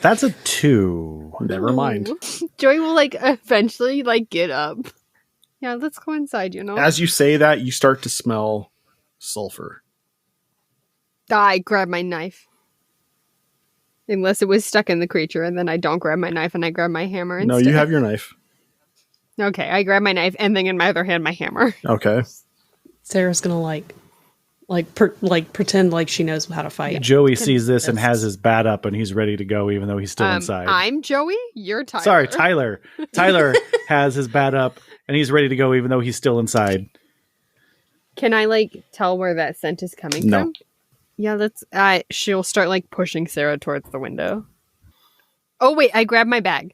That's a 2. Never mind. Joey will like eventually like get up. Yeah, let's go inside, As you say that, you start to smell sulfur. I grab my knife. Unless it was stuck in the creature, and then I don't grab my knife and I grab my hammer instead. No, you have your knife. Okay, I grab my knife and then in my other hand my hammer. Okay. Sarah's gonna pretend like she knows how to fight. Joey sees this and has his bat up and he's ready to go even though he's still inside. I'm Joey, you're Tyler. Sorry, Tyler. Tyler has his bat up and he's ready to go even though he's still inside. Can I like tell where that scent is coming No. from? Yeah, she'll start like pushing Sarah towards the window. Oh wait, I grabbed my bag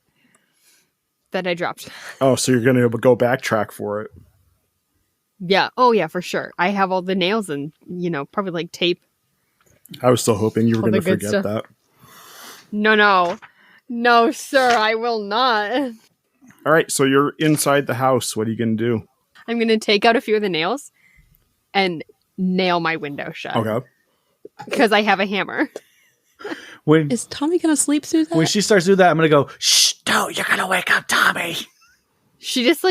that I dropped. Oh, so you're going to go backtrack for it. Yeah. Oh yeah, for sure. I have all the nails and probably like tape. I was still hoping you were All going the to good forget stuff. that. No, sir, I will not. All right, so you're inside the house. What are you going to do? I'm going to take out a few of the nails and nail my window shut. Okay. Because I have a hammer. When Is Tommy gonna sleep through that? when she starts to do that, I'm going to go, shh, don't, you're going to wake up Tommy. She just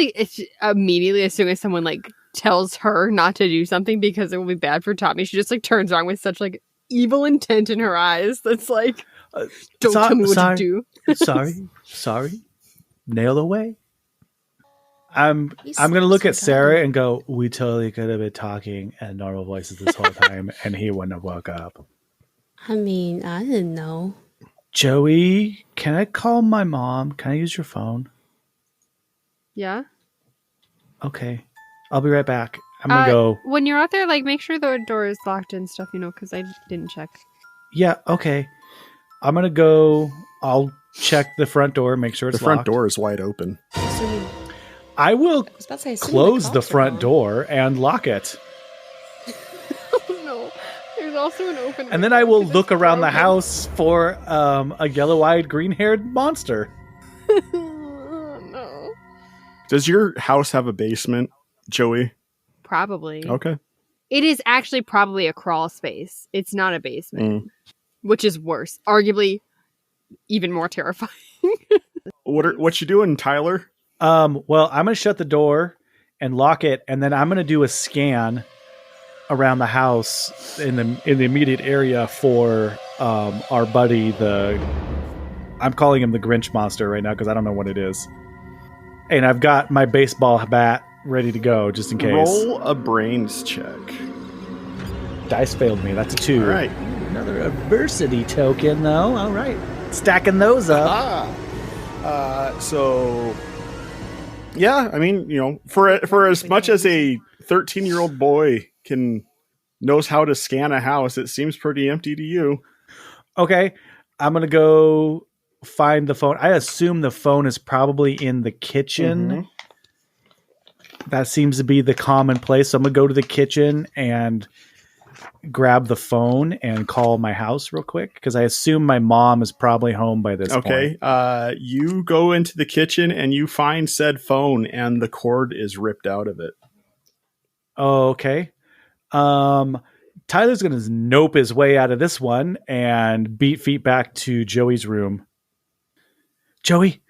immediately, as soon as someone like tells her not to do something because it will be bad for Tommy, she just like turns around with such like evil intent in her eyes. That's like, don't tell me what to do. sorry. Nail away. I'm going to look at Sarah and go, we totally could have been talking at normal voices this whole time and he wouldn't have woke up. I mean, I didn't know. Joey, can I call my mom? Can I use your phone? Yeah. Okay. I'll be right back. I'm going to go. When you're out there, like make sure the door is locked and stuff, because I didn't check. Yeah, okay. I'm going to go. I'll check the front door, make sure it's The front locked. door is wide open. Assuming, I will I was about to say, assuming close the cops are front gone. door and lock it. Oh no. There's also an open. And then I will look around the house for a yellow-eyed, green-haired monster. No. Does your house have a basement, Joey? Probably. Okay. It is actually probably a crawl space. It's not a basement, which is worse. Arguably, even more terrifying. What you doing, Tyler? Well, I'm going to shut the door and lock it, and then I'm going to do a scan around the house in the immediate area for our buddy, I'm calling him the Grinch monster right now because I don't know what it is. And I've got my baseball bat ready to go just in case. Roll a brains check. Dice failed me. That's a 2. All right. Another adversity token, though. All right. Stacking those up. So, yeah, I mean, for as much as a 13-year-old boy knows how to scan a house, it seems pretty empty to you. Okay. I'm going to go find the phone. I assume the phone is probably in the kitchen. Mm-hmm. That seems to be the common place. So I'm going to go to the kitchen and grab the phone and call my house real quick because I assume my mom is probably home by this point. Okay. You go into the kitchen and you find said phone and the cord is ripped out of it. Oh, okay. Tyler's going to nope his way out of this one and beat feet back to Joey's room. Joey.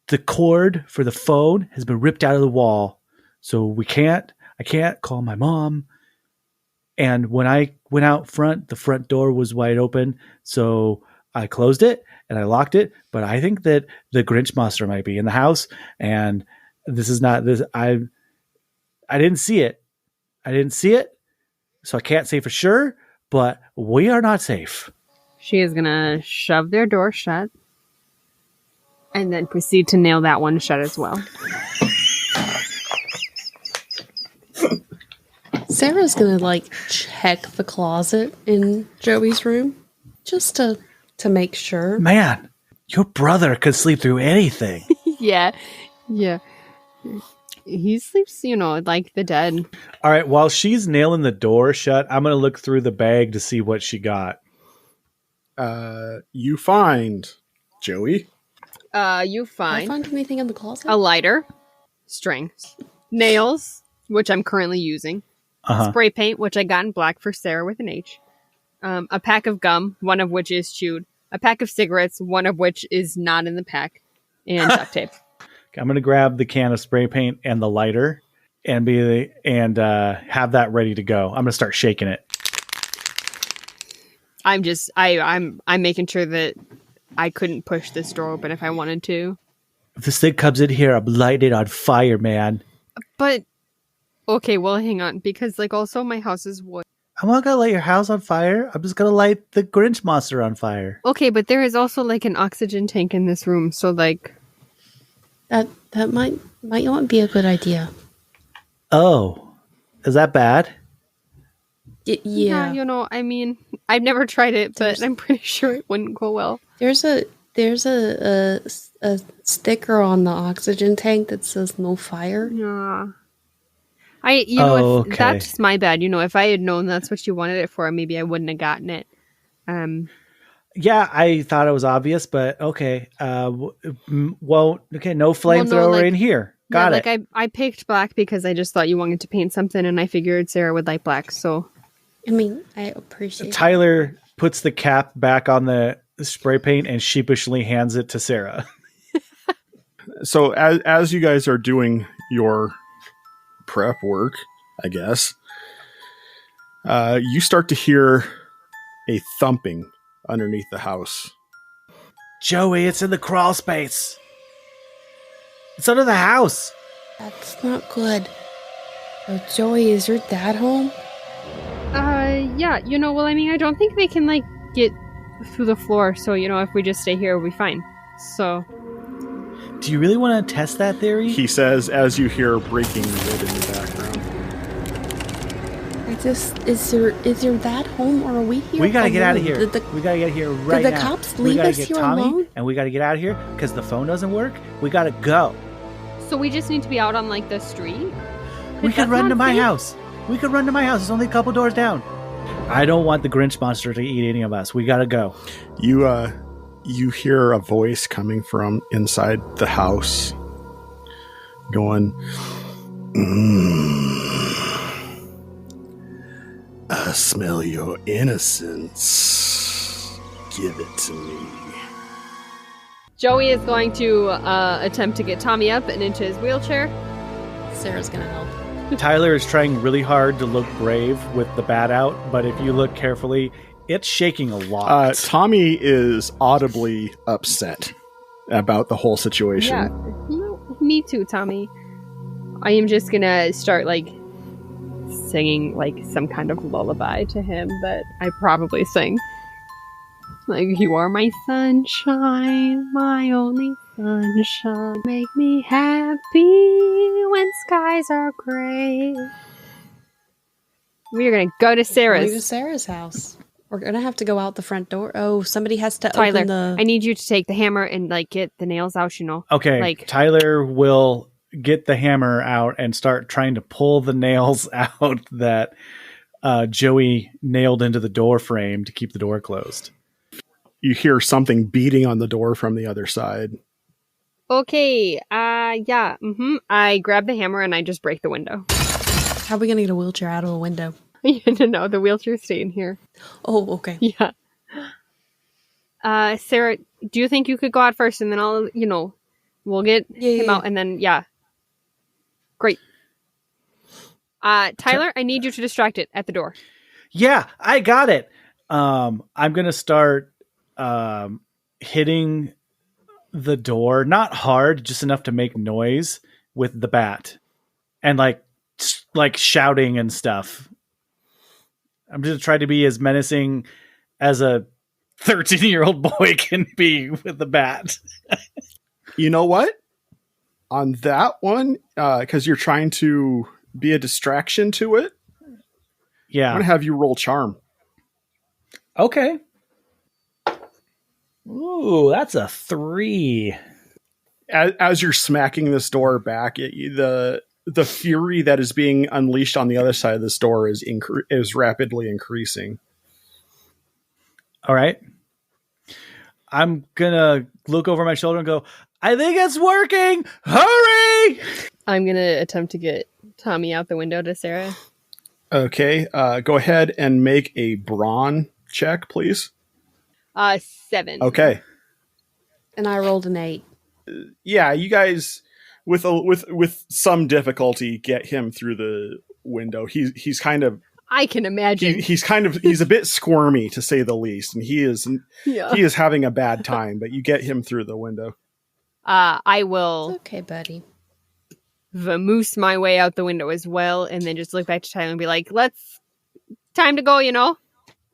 The cord for the phone has been ripped out of the wall. So I can't call my mom. And when I went out front, the front door was wide open. So I closed it and I locked it. But I think that the Grinch monster might be in the house. And this is not this. I didn't see it. So I can't say for sure, but we are not safe. She is going to shove their door shut and then proceed to nail that one shut as well. Sarah's gonna check the closet in Joey's room just to make sure. Man, your brother could sleep through anything. Yeah. He sleeps, like the dead. All right, while she's nailing the door shut, I'm going to look through the bag to see what she got. You find, Joey. You Did I find find anything in the closet? a lighter, string, nails, which I'm currently using, spray paint, which I got in black for Sarah with an H, a pack of gum, one of which is chewed, a pack of cigarettes, one of which is not in the pack, and duct tape. I'm going to grab the can of spray paint and the lighter and have that ready to go. I'm going to start shaking it. I'm making sure that I couldn't push this door open if I wanted to. If this thing comes in here, I'm lighting it on fire, man. But okay, well, hang on, because also my house is wood. I'm not going to light your house on fire. I'm just going to light the Grinch monster on fire. Okay, but there is also an oxygen tank in this room, so that might not be a good idea. Oh, is that bad? Yeah. I mean, I've never tried it, but I'm pretty sure it wouldn't go well. There's a sticker on the oxygen tank that says no fire. Yeah. Okay. That's my bad. If I had known that's what you wanted it for, maybe I wouldn't have gotten it. Yeah, I thought it was obvious, but okay. No flamethrower in here. Got it. I picked black because I just thought you wanted to paint something, and I figured Sarah would like black. So, I mean, I appreciate. Tyler puts the cap back on the spray paint and sheepishly hands it to Sarah. So as you guys are doing your prep work, I guess, you start to hear a thumping underneath the house. Joey, it's in the crawl space. It's under the house. That's not good. Oh, Joey, is your dad home? Yeah. Well, I mean, I don't think they can get through the floor. So, if we just stay here, we'll be fine. So. Do you really want to test that theory? He says as you hear breaking wood in the background. Is your dad home, or are we here? We gotta get out of here. We gotta get here right now. Did the cops leave us here alone? And we gotta get out of here because the phone doesn't work. We gotta go. So we just need to be out on the street? We could run to my house. We could run to my house. It's only a couple doors down. I don't want the Grinch monster to eat any of us. We gotta go. You hear a voice coming from inside the house going, I smell your innocence. Give it to me. Joey is going to attempt to get Tommy up and into his wheelchair. Sarah's gonna help. Tyler is trying really hard to look brave with the bat out, but if you look carefully, it's shaking a lot. Tommy is audibly upset about the whole situation. Yeah, me too, Tommy. I am just gonna start singing some kind of lullaby to him, but I probably sing you are my sunshine, my only sunshine. Make me happy when skies are gray. We are gonna go to Sarah's house. We're gonna have to go out the front door. Oh, somebody has to Tyler, open the... I need you to take the hammer and get the nails out, Okay, Tyler will get the hammer out and start trying to pull the nails out that Joey nailed into the door frame to keep the door closed. You hear something beating on the door from the other side. Okay, yeah, I grab the hammer and I just break the window. How are we gonna get a wheelchair out of a window? No, the wheelchair's staying here. Oh, okay. Yeah. Sarah, do you think you could go out first and then I'll, we'll get him out and then, yeah. Great. Tyler, I need you to distract it at the door. Yeah, I got it. I'm going to start hitting the door, not hard, just enough to make noise with the bat and like shouting and stuff. I'm just trying to be as menacing as a 13-year-old boy can be with the bat. You know what? On that one, because you're trying to be a distraction to it, yeah, I'm going to have you roll charm. Okay. Ooh, that's a 3. As you're smacking this door back, the fury that is being unleashed on the other side of this door is rapidly increasing. All right. I'm going to look over my shoulder and go, I think it's working. Hurry! I'm going to attempt to get Tommy out the window to Sarah. Okay. Go ahead and make a brawn check, please. 7. Okay. And I rolled an 8. Yeah, you guys with some difficulty get him through the window. He's kind of, I can imagine. He's a bit squirmy to say the least, and he is having a bad time, but you get him through the window. I will It's okay, buddy. vamoose my way out the window as well, and then just look back to Tyler and be like, time to go,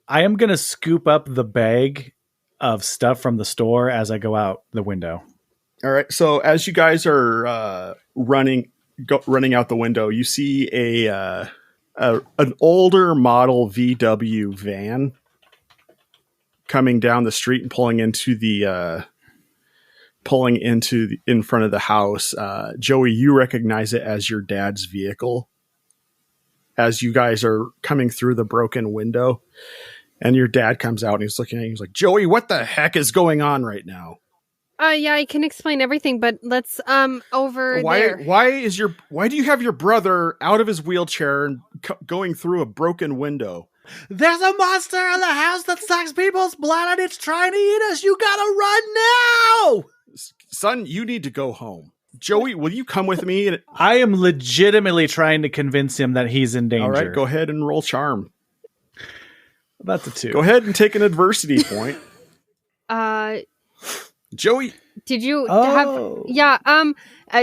I am going to scoop up the bag of stuff from the store as I go out the window. All right. So as you guys are running out the window, you see an older model VW van coming down the street and pulling into in front of the house. Joey, you recognize it as your dad's vehicle as you guys are coming through the broken window, and your dad comes out and he's looking at you. He's like, Joey, what the heck is going on right now? Yeah, I can explain everything, but let's over there. Why do you have your brother out of his wheelchair and going through a broken window? There's a monster in the house that sucks people's blood and it's trying to eat us. You gotta run now! Son, you need to go home. Joey, will you come with me? I am legitimately trying to convince him that he's in danger. All right, go ahead and roll charm. That's a 2. Go ahead and take an adversity point. Joey, did you have? Yeah.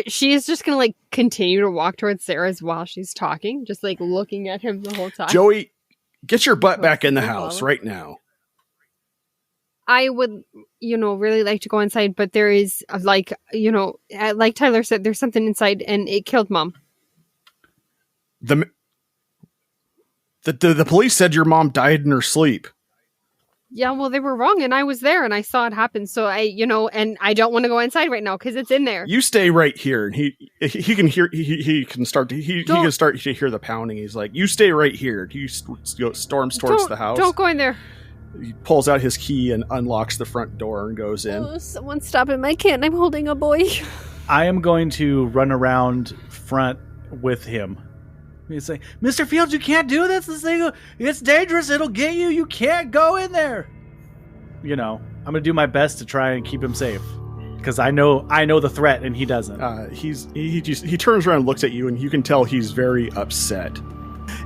She is just gonna continue to walk towards Sarah's while she's talking, just looking at him the whole time. Joey, get your butt back in the house right now. I would, really like to go inside, but there is like Tyler said, there's something inside, and it killed Mom. The police said your mom died in her sleep. Yeah, well, they were wrong, and I was there, and I saw it happen. So and I don't want to go inside right now because it's in there. You stay right here, and he can hear. He can start to hear the pounding. He's like, "You stay right here." He storms towards the house. Don't go in there. He pulls out his key and unlocks the front door and goes in. Oh, someone stop him! I can't. I'm holding a boy. I am going to run around front with him. He's like, Mr. Fields, you can't do this. This thing, it's dangerous. It'll get you. You can't go in there. I'm going to do my best to try and keep him safe because I know the threat and he doesn't. He turns around and looks at you, and you can tell he's very upset.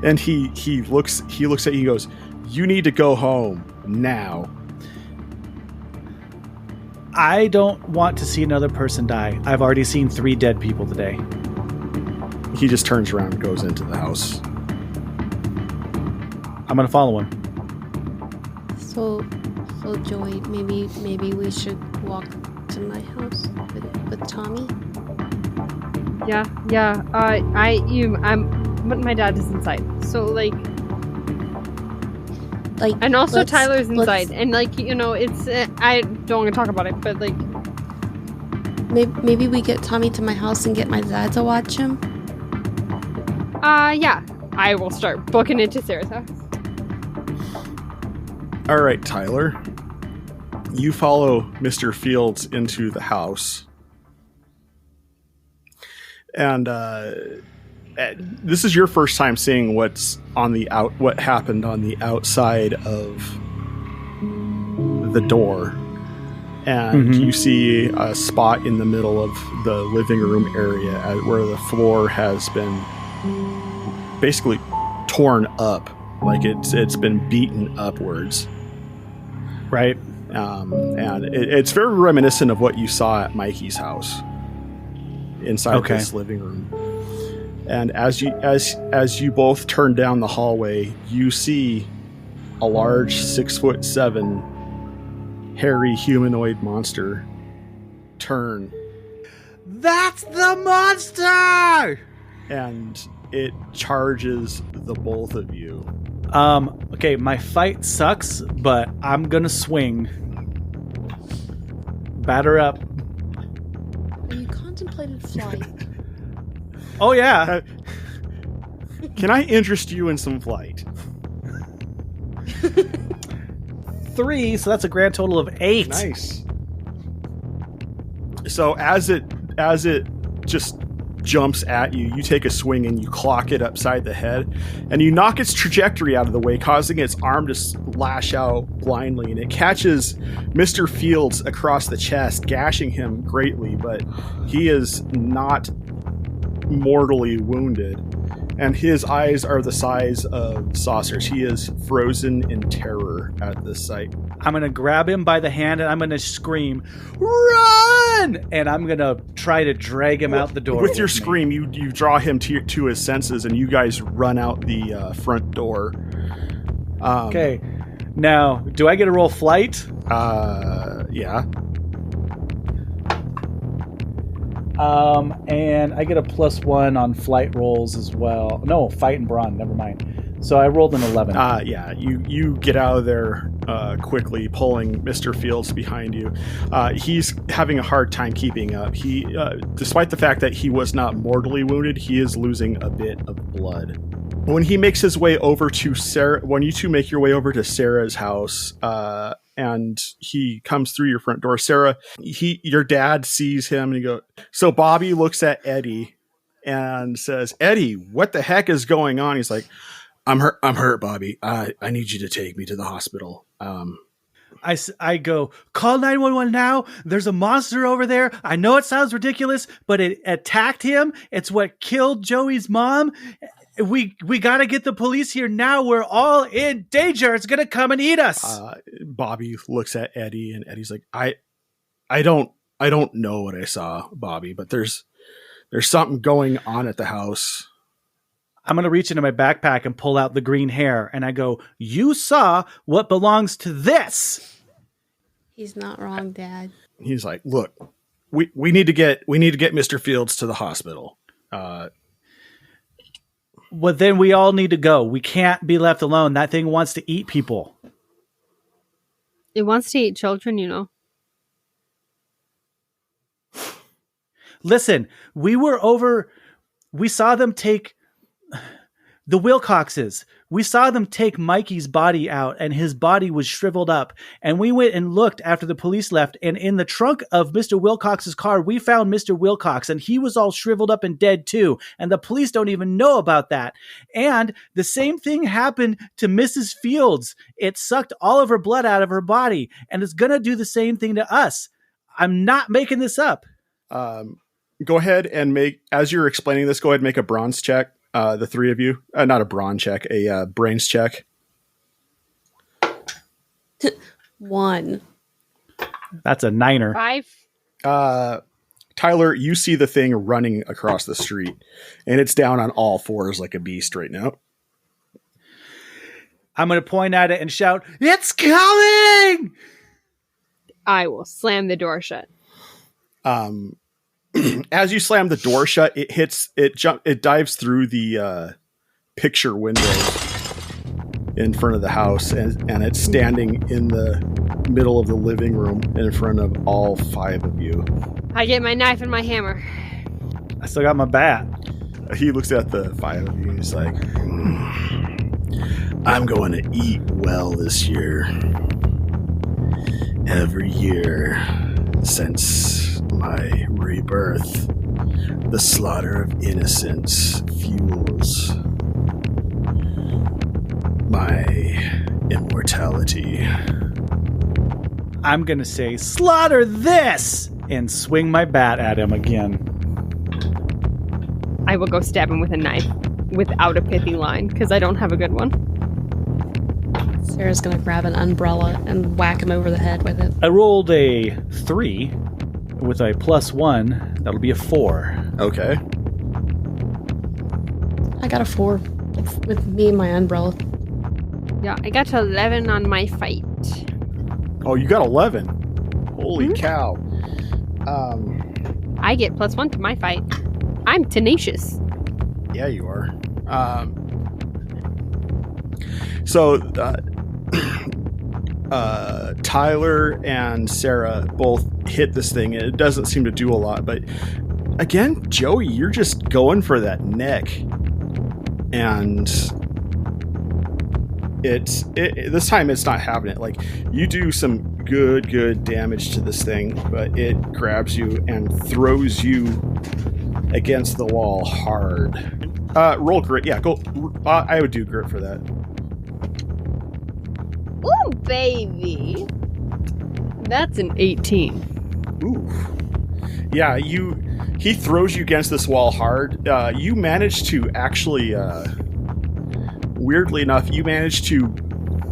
And he looks at you and goes, "You need to go home now." I don't want to see another person die. I've already seen 3 dead people today. He just turns around and goes into the house. I'm going to follow him. So Joey, maybe we should walk to my house with Tommy. Yeah. But my dad is inside. So and also Tyler's inside, and it's I don't want to talk about it, but maybe we get Tommy to my house and get my dad to watch him. Yeah, I will start booking it to Sarah's house. All right, Tyler, you follow Mr. Fields into the house, and this is your first time seeing what happened on the outside of the door, and you see a spot in the middle of the living room area where the floor has been basically torn up, like it's been beaten upwards, right? And it's very reminiscent of what you saw at Mikey's house inside this living room. And as you both turn down the hallway, you see a large 6'7" hairy humanoid monster turn. That's the monster! And it charges the both of you. Okay, my fight sucks, but I'm gonna swing. Batter up. You contemplated flight. Oh yeah. Can I interest you in some flight? 3, so that's a grand total of 8. Nice. So as it just jumps at you, you take a swing and you clock it upside the head, and you knock its trajectory out of the way, causing its arm to lash out blindly, and it catches Mr. Fields across the chest, gashing him greatly, but he is not mortally wounded, and his eyes are the size of saucers. He is frozen in terror at this sight. I'm going to grab him by the hand and I'm going to scream, "Run!" And I'm going to try to drag him out the door. With your scream, you draw him to his senses, and you guys run out the front door. Okay. Now, do I get a roll flight? Yeah. And I get a +1 on flight rolls as well. No, fight and brawn. Never mind. So I rolled an 11. Yeah. You get out of there quickly, pulling Mr. Fields behind you. He's having a hard time keeping up. He, despite the fact that he was not mortally wounded, he is losing a bit of blood. When he makes his way over to Sarah, when you two make your way over to Sarah's house, and he comes through your front door, Sarah, your dad sees him and so Bobby looks at Eddie and says, "Eddie, what the heck is going on?" He's like, I'm hurt, Bobby. I need you to take me to the hospital. I go, "Call 911 now. There's a monster over there. I know it sounds ridiculous, but it attacked him. It's what killed Joey's mom. We got to get the police here now. We're all in danger. It's going to come and eat us." Bobby looks at Eddie, and Eddie's like, I don't know what I saw, Bobby, but there's something going on at the house. I'm going to reach into my backpack and pull out the green hair, and I go, "You saw what belongs to this." He's not wrong, Dad. He's like, "Look, we need to get Mr. Fields to the hospital." Well, then we all need to go. We can't be left alone. That thing wants to eat people. It wants to eat children, you know. Listen, we saw them take the Wilcoxes. We saw them take Mikey's body out, and his body was shriveled up. And we went and looked after the police left, and in the trunk of Mr. Wilcox's car, we found Mr. Wilcox, and he was all shriveled up and dead too. And the police don't even know about that. And the same thing happened to Mrs. Fields. It sucked all of her blood out of her body, and it's going to do the same thing to us. I'm not making this up. Go ahead and as you're explaining this, go ahead and make a bronze check. The three of you, not a brawn check, a brains check. 1. That's a 9er. 5. Tyler, you see the thing running across the street, and it's down on all fours like a beast right now. I'm going to point at it and shout, "It's coming!" I will slam the door shut. As you slam the door shut, it dives through the picture windows in front of the house, and it's standing in the middle of the living room in front of all 5 of you. I get my knife and my hammer. I still got my bat. He looks at the 5 of you and he's like, I'm going to eat well this year. Every year since my rebirth, the slaughter of innocents fuels my immortality. I'm going to say, slaughter this! And swing my bat at him again. I will go stab him with a knife without a pithy line because I don't have a good one. Sarah's gonna grab an umbrella and whack him over the head with it. I rolled a 3 with a +1. That'll be a 4. Okay. I got a 4 with me and my umbrella. Yeah, I got 11 on my fight. Oh, you got 11. Holy cow. I get +1 to my fight. I'm tenacious. Yeah, you are. So, Tyler and Sarah both hit this thing, and it doesn't seem to do a lot. But again, Joey, you're just going for that neck, and this time it's not having it. Like, you do some good damage to this thing, but it grabs you and throws you against the wall hard. Roll grit. Yeah, go. I would do grit for that. Ooh, baby. That's an 18. Ooh. Yeah, he throws you against this wall hard. You manage to actually, weirdly enough, you manage to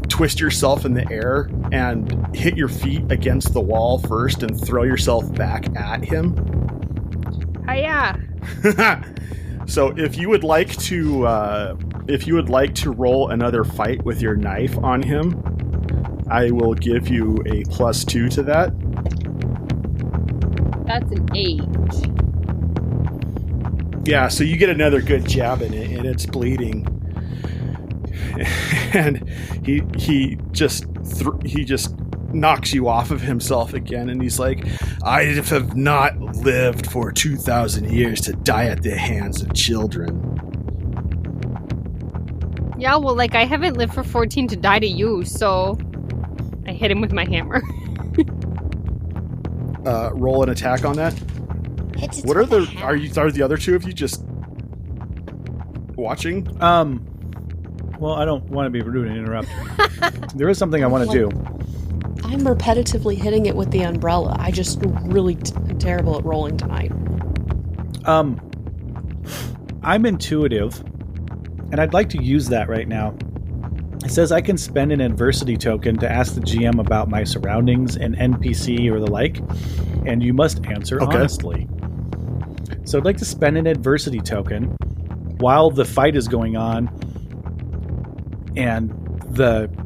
twist yourself in the air and hit your feet against the wall first and throw yourself back at him. Hiya. So if you would like to roll another fight with your knife on him, I will give you a +2 to that. That's an 8. Yeah, so you get another good jab in it, and it's bleeding. And he just knocks you off of himself again, and he's like, I have not lived for 2,000 years to die at the hands of children. Yeah, well, like, I haven't lived for 14 to die to you, so I hit him with my hammer. Roll an attack on that. What are the other 2 of you just watching? Well, I don't want to be rude and interrupt. There is something I want to do. I'm repetitively hitting it with the umbrella. I just really terrible at rolling tonight. I'm intuitive, and I'd like to use that right now. It says I can spend an adversity token to ask the GM about my surroundings, an NPC or the like, and you must answer honestly. So I'd like to spend an adversity token while the fight is going on, and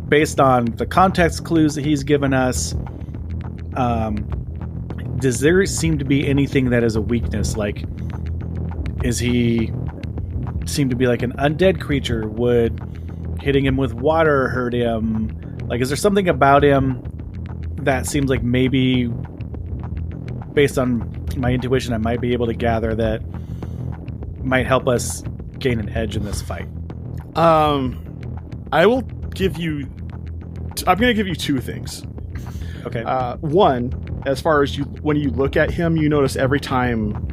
based on the context clues that he's given us, does there seem to be anything that is a weakness? Like, is he seem to be like an undead creature? Would hitting him with water hurt him? Like, is there something about him that seems like maybe, based on my intuition, I might be able to gather that might help us gain an edge in this fight. I will give you. I'm going to give you two things. Okay. One, as far as when you look at him, you notice every time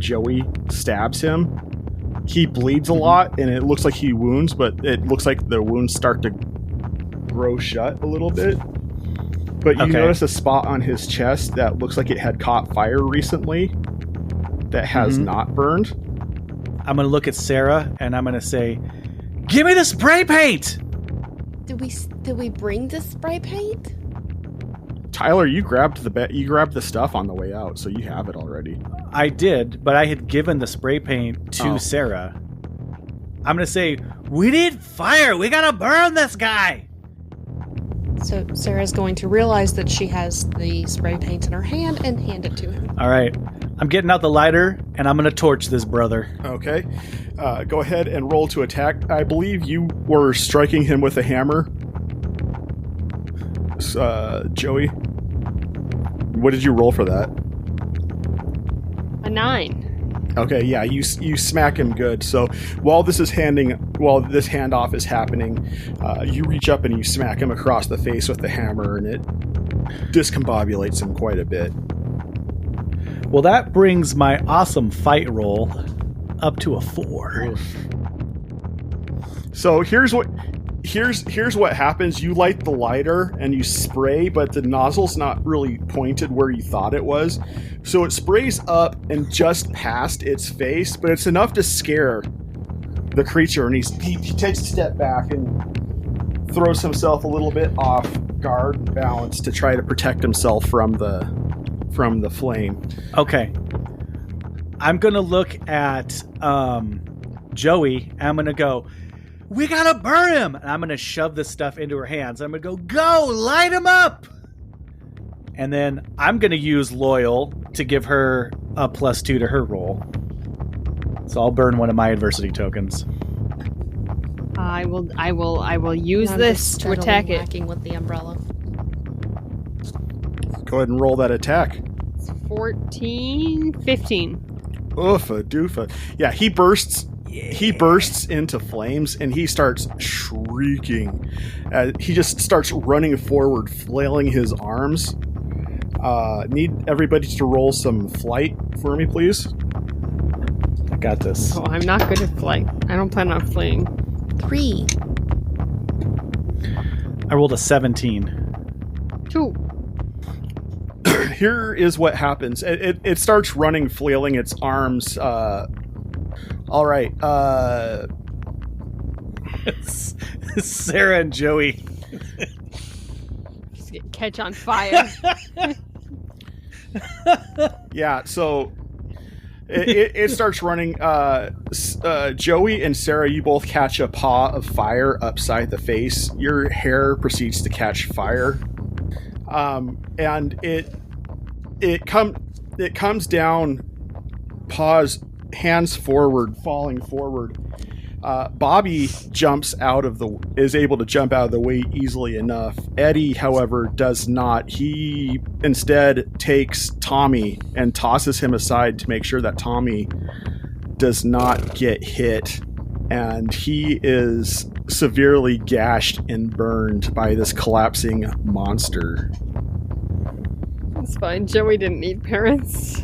Joey stabs him, he bleeds a lot, and it looks like he wounds, but it looks like the wounds start to grow shut a little bit. But you notice a spot on his chest that looks like it had caught fire recently that has not burned. I'm going to look at Sarah, and I'm going to say, give me the spray paint! Did we bring the spray paint? Tyler, you grabbed the stuff on the way out, so you have it already. I did, but I had given the spray paint to Sarah. I'm going to say, we need fire! We got to burn this guy! So Sarah's going to realize that she has the spray paint in her hand and hand it to him. All right. I'm getting out the lighter, and I'm going to torch this brother. Okay. Go ahead and roll to attack. I believe you were striking him with a hammer. Joey, what did you roll for that? A 9. Okay, yeah, you smack him good. So while this handoff is happening, you reach up and you smack him across the face with the hammer, and it discombobulates him quite a bit. Well, that brings my awesome fight roll up to a 4. Oof. So here's what happens. You light the lighter and you spray, but the nozzle's not really pointed where you thought it was. So it sprays up and just past its face, but it's enough to scare the creature, and he takes a step back and throws himself a little bit off guard and balance to try to protect himself from the flame. Okay. I'm going to look at Joey, and I'm going to go, we got to burn him! And I'm going to shove this stuff into her hands. I'm going to go, light him up! And then I'm going to use Loyal to give her a +2 to her roll. So I'll burn one of my adversity tokens. I will use this to attack it. Whacking with the umbrella. Go ahead and roll that attack. It's 14, 15. Oofa doofa. Yeah, he bursts into flames, and he starts shrieking. He just starts running forward, flailing his arms. Need everybody to roll some flight for me, please. I got this. Oh, I'm not good at flight. I don't plan on fleeing. 3. I rolled a 17. 2. Here is what happens. It starts running, flailing its arms. All right. Sarah and Joey Just catch on fire. Yeah, so it starts running. Joey and Sarah, you both catch a paw of fire upside the face. Your hair proceeds to catch fire. And it comes down, paws, hands forward, falling forward. Bobby is able to jump out of the way easily enough. Eddie, however, does not. He instead takes Tommy and tosses him aside to make sure that Tommy does not get hit. And he is severely gashed and burned by this collapsing monster. It's fine. Joey didn't need parents.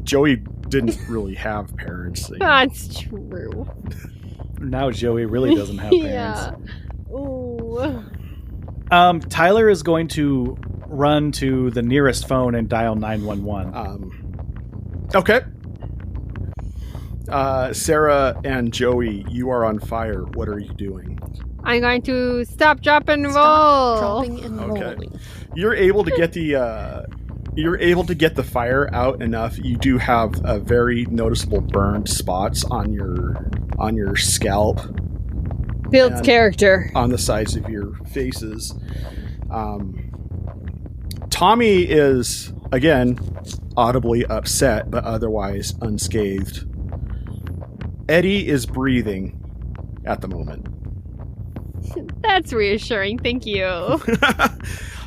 Joey didn't really have parents. That's true. Now Joey really doesn't have parents. Yeah. Ooh. Tyler is going to run to the nearest phone and dial 911. Okay. Sarah and Joey, you are on fire. What are you doing? I'm going to stop, drop, and roll. Stop dropping and Okay. rolling. You're able to get the fire out enough. You do have very noticeable burned spots on your scalp. Builds and character. on the sides of your faces. Tommy is again audibly upset, but otherwise unscathed. Eddie is breathing at the moment. That's reassuring. Thank you.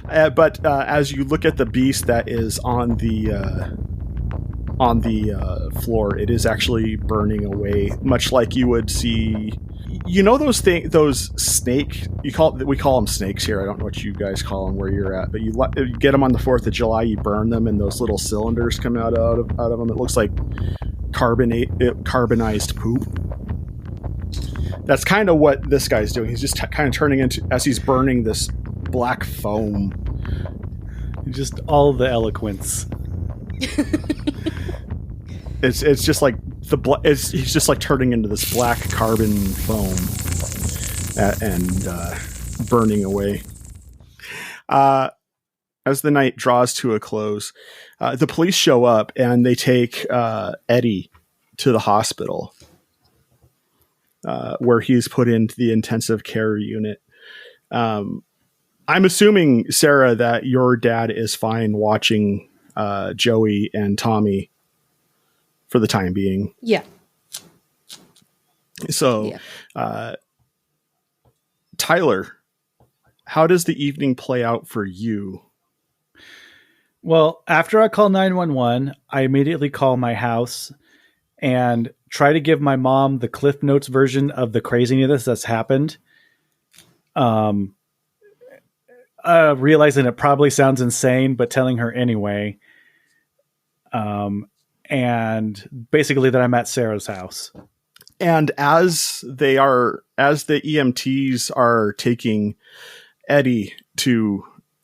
But as you look at the beast that is on the floor, it is actually burning away, much like you would see. You know those snake. We call them snakes here. I don't know what you guys call them where you're at, but you get them on the 4th of July. You burn them, and those little cylinders come out of them. It looks like carbonized poop. That's kind of what this guy's doing. He's just kind of turning into, as he's burning, this black foam. Just all the eloquence. It's just like he's just like turning into this black carbon foam and burning away. As the night draws to a close, the police show up and they take Eddie to the hospital, where he's put into the intensive care unit. I'm assuming, Sarah, that your dad is fine watching Joey and Tommy for the time being. Yeah. So, Tyler, how does the evening play out for you? Well, after I call 911, I immediately call my house and try to give my mom the Cliff Notes version of the craziness that's happened. Realizing it probably sounds insane, but telling her anyway. And basically that I'm at Sarah's house. And as the EMTs are taking Eddie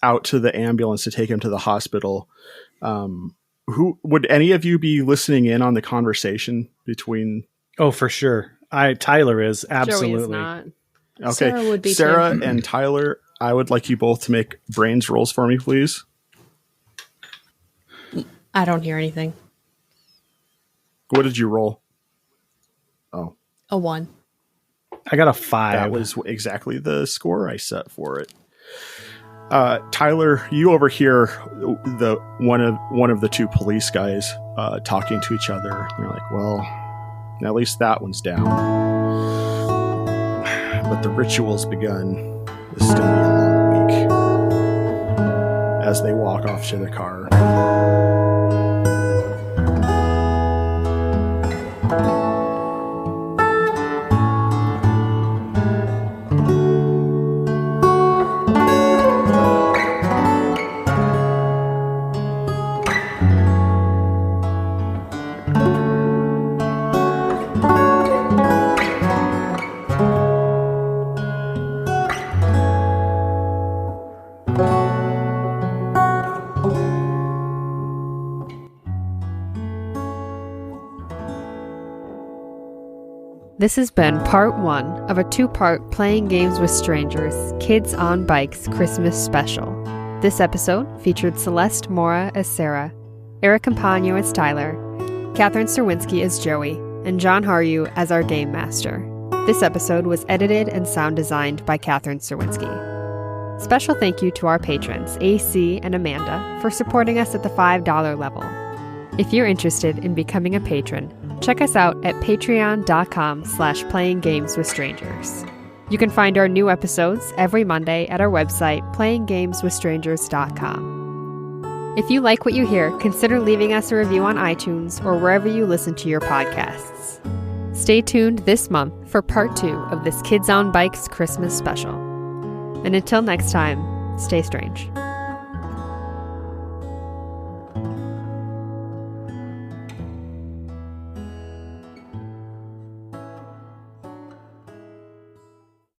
out to the ambulance to take him to the hospital, who would any of you be listening in on the conversation between? Oh, for sure. Tyler is absolutely. Joey is not. Okay, Sarah would be Sarah too. and Tyler, I would like you both to make brains rolls for me, please. I don't hear anything. What did you roll? Oh, A 1. I got a 5. that was exactly the score I set for it. Tyler, you overhear the one of the two police guys talking to each other. They're like, "Well, at least that one's down, but the ritual's begun. This is going to be a long week." As they walk off to the car. This has been part 1 of a 2-part Playing Games with Strangers Kids on Bikes Christmas special. This episode featured Celeste Mora as Sarah, Eric Campagno as Tyler, Katherine Czerwinski as Joey, and John Haryu as our Game Master. This episode was edited and sound designed by Katherine Czerwinski. Special thank you to our patrons, AC and Amanda, for supporting us at the $5 level. If you're interested in becoming a patron, check us out at patreon.com/playinggameswithstrangers. You can find our new episodes every Monday at our website, playinggameswithstrangers.com. If you like what you hear, consider leaving us a review on iTunes or wherever you listen to your podcasts. Stay tuned this month for part 2 of this Kids on Bikes Christmas special. And until next time, stay strange.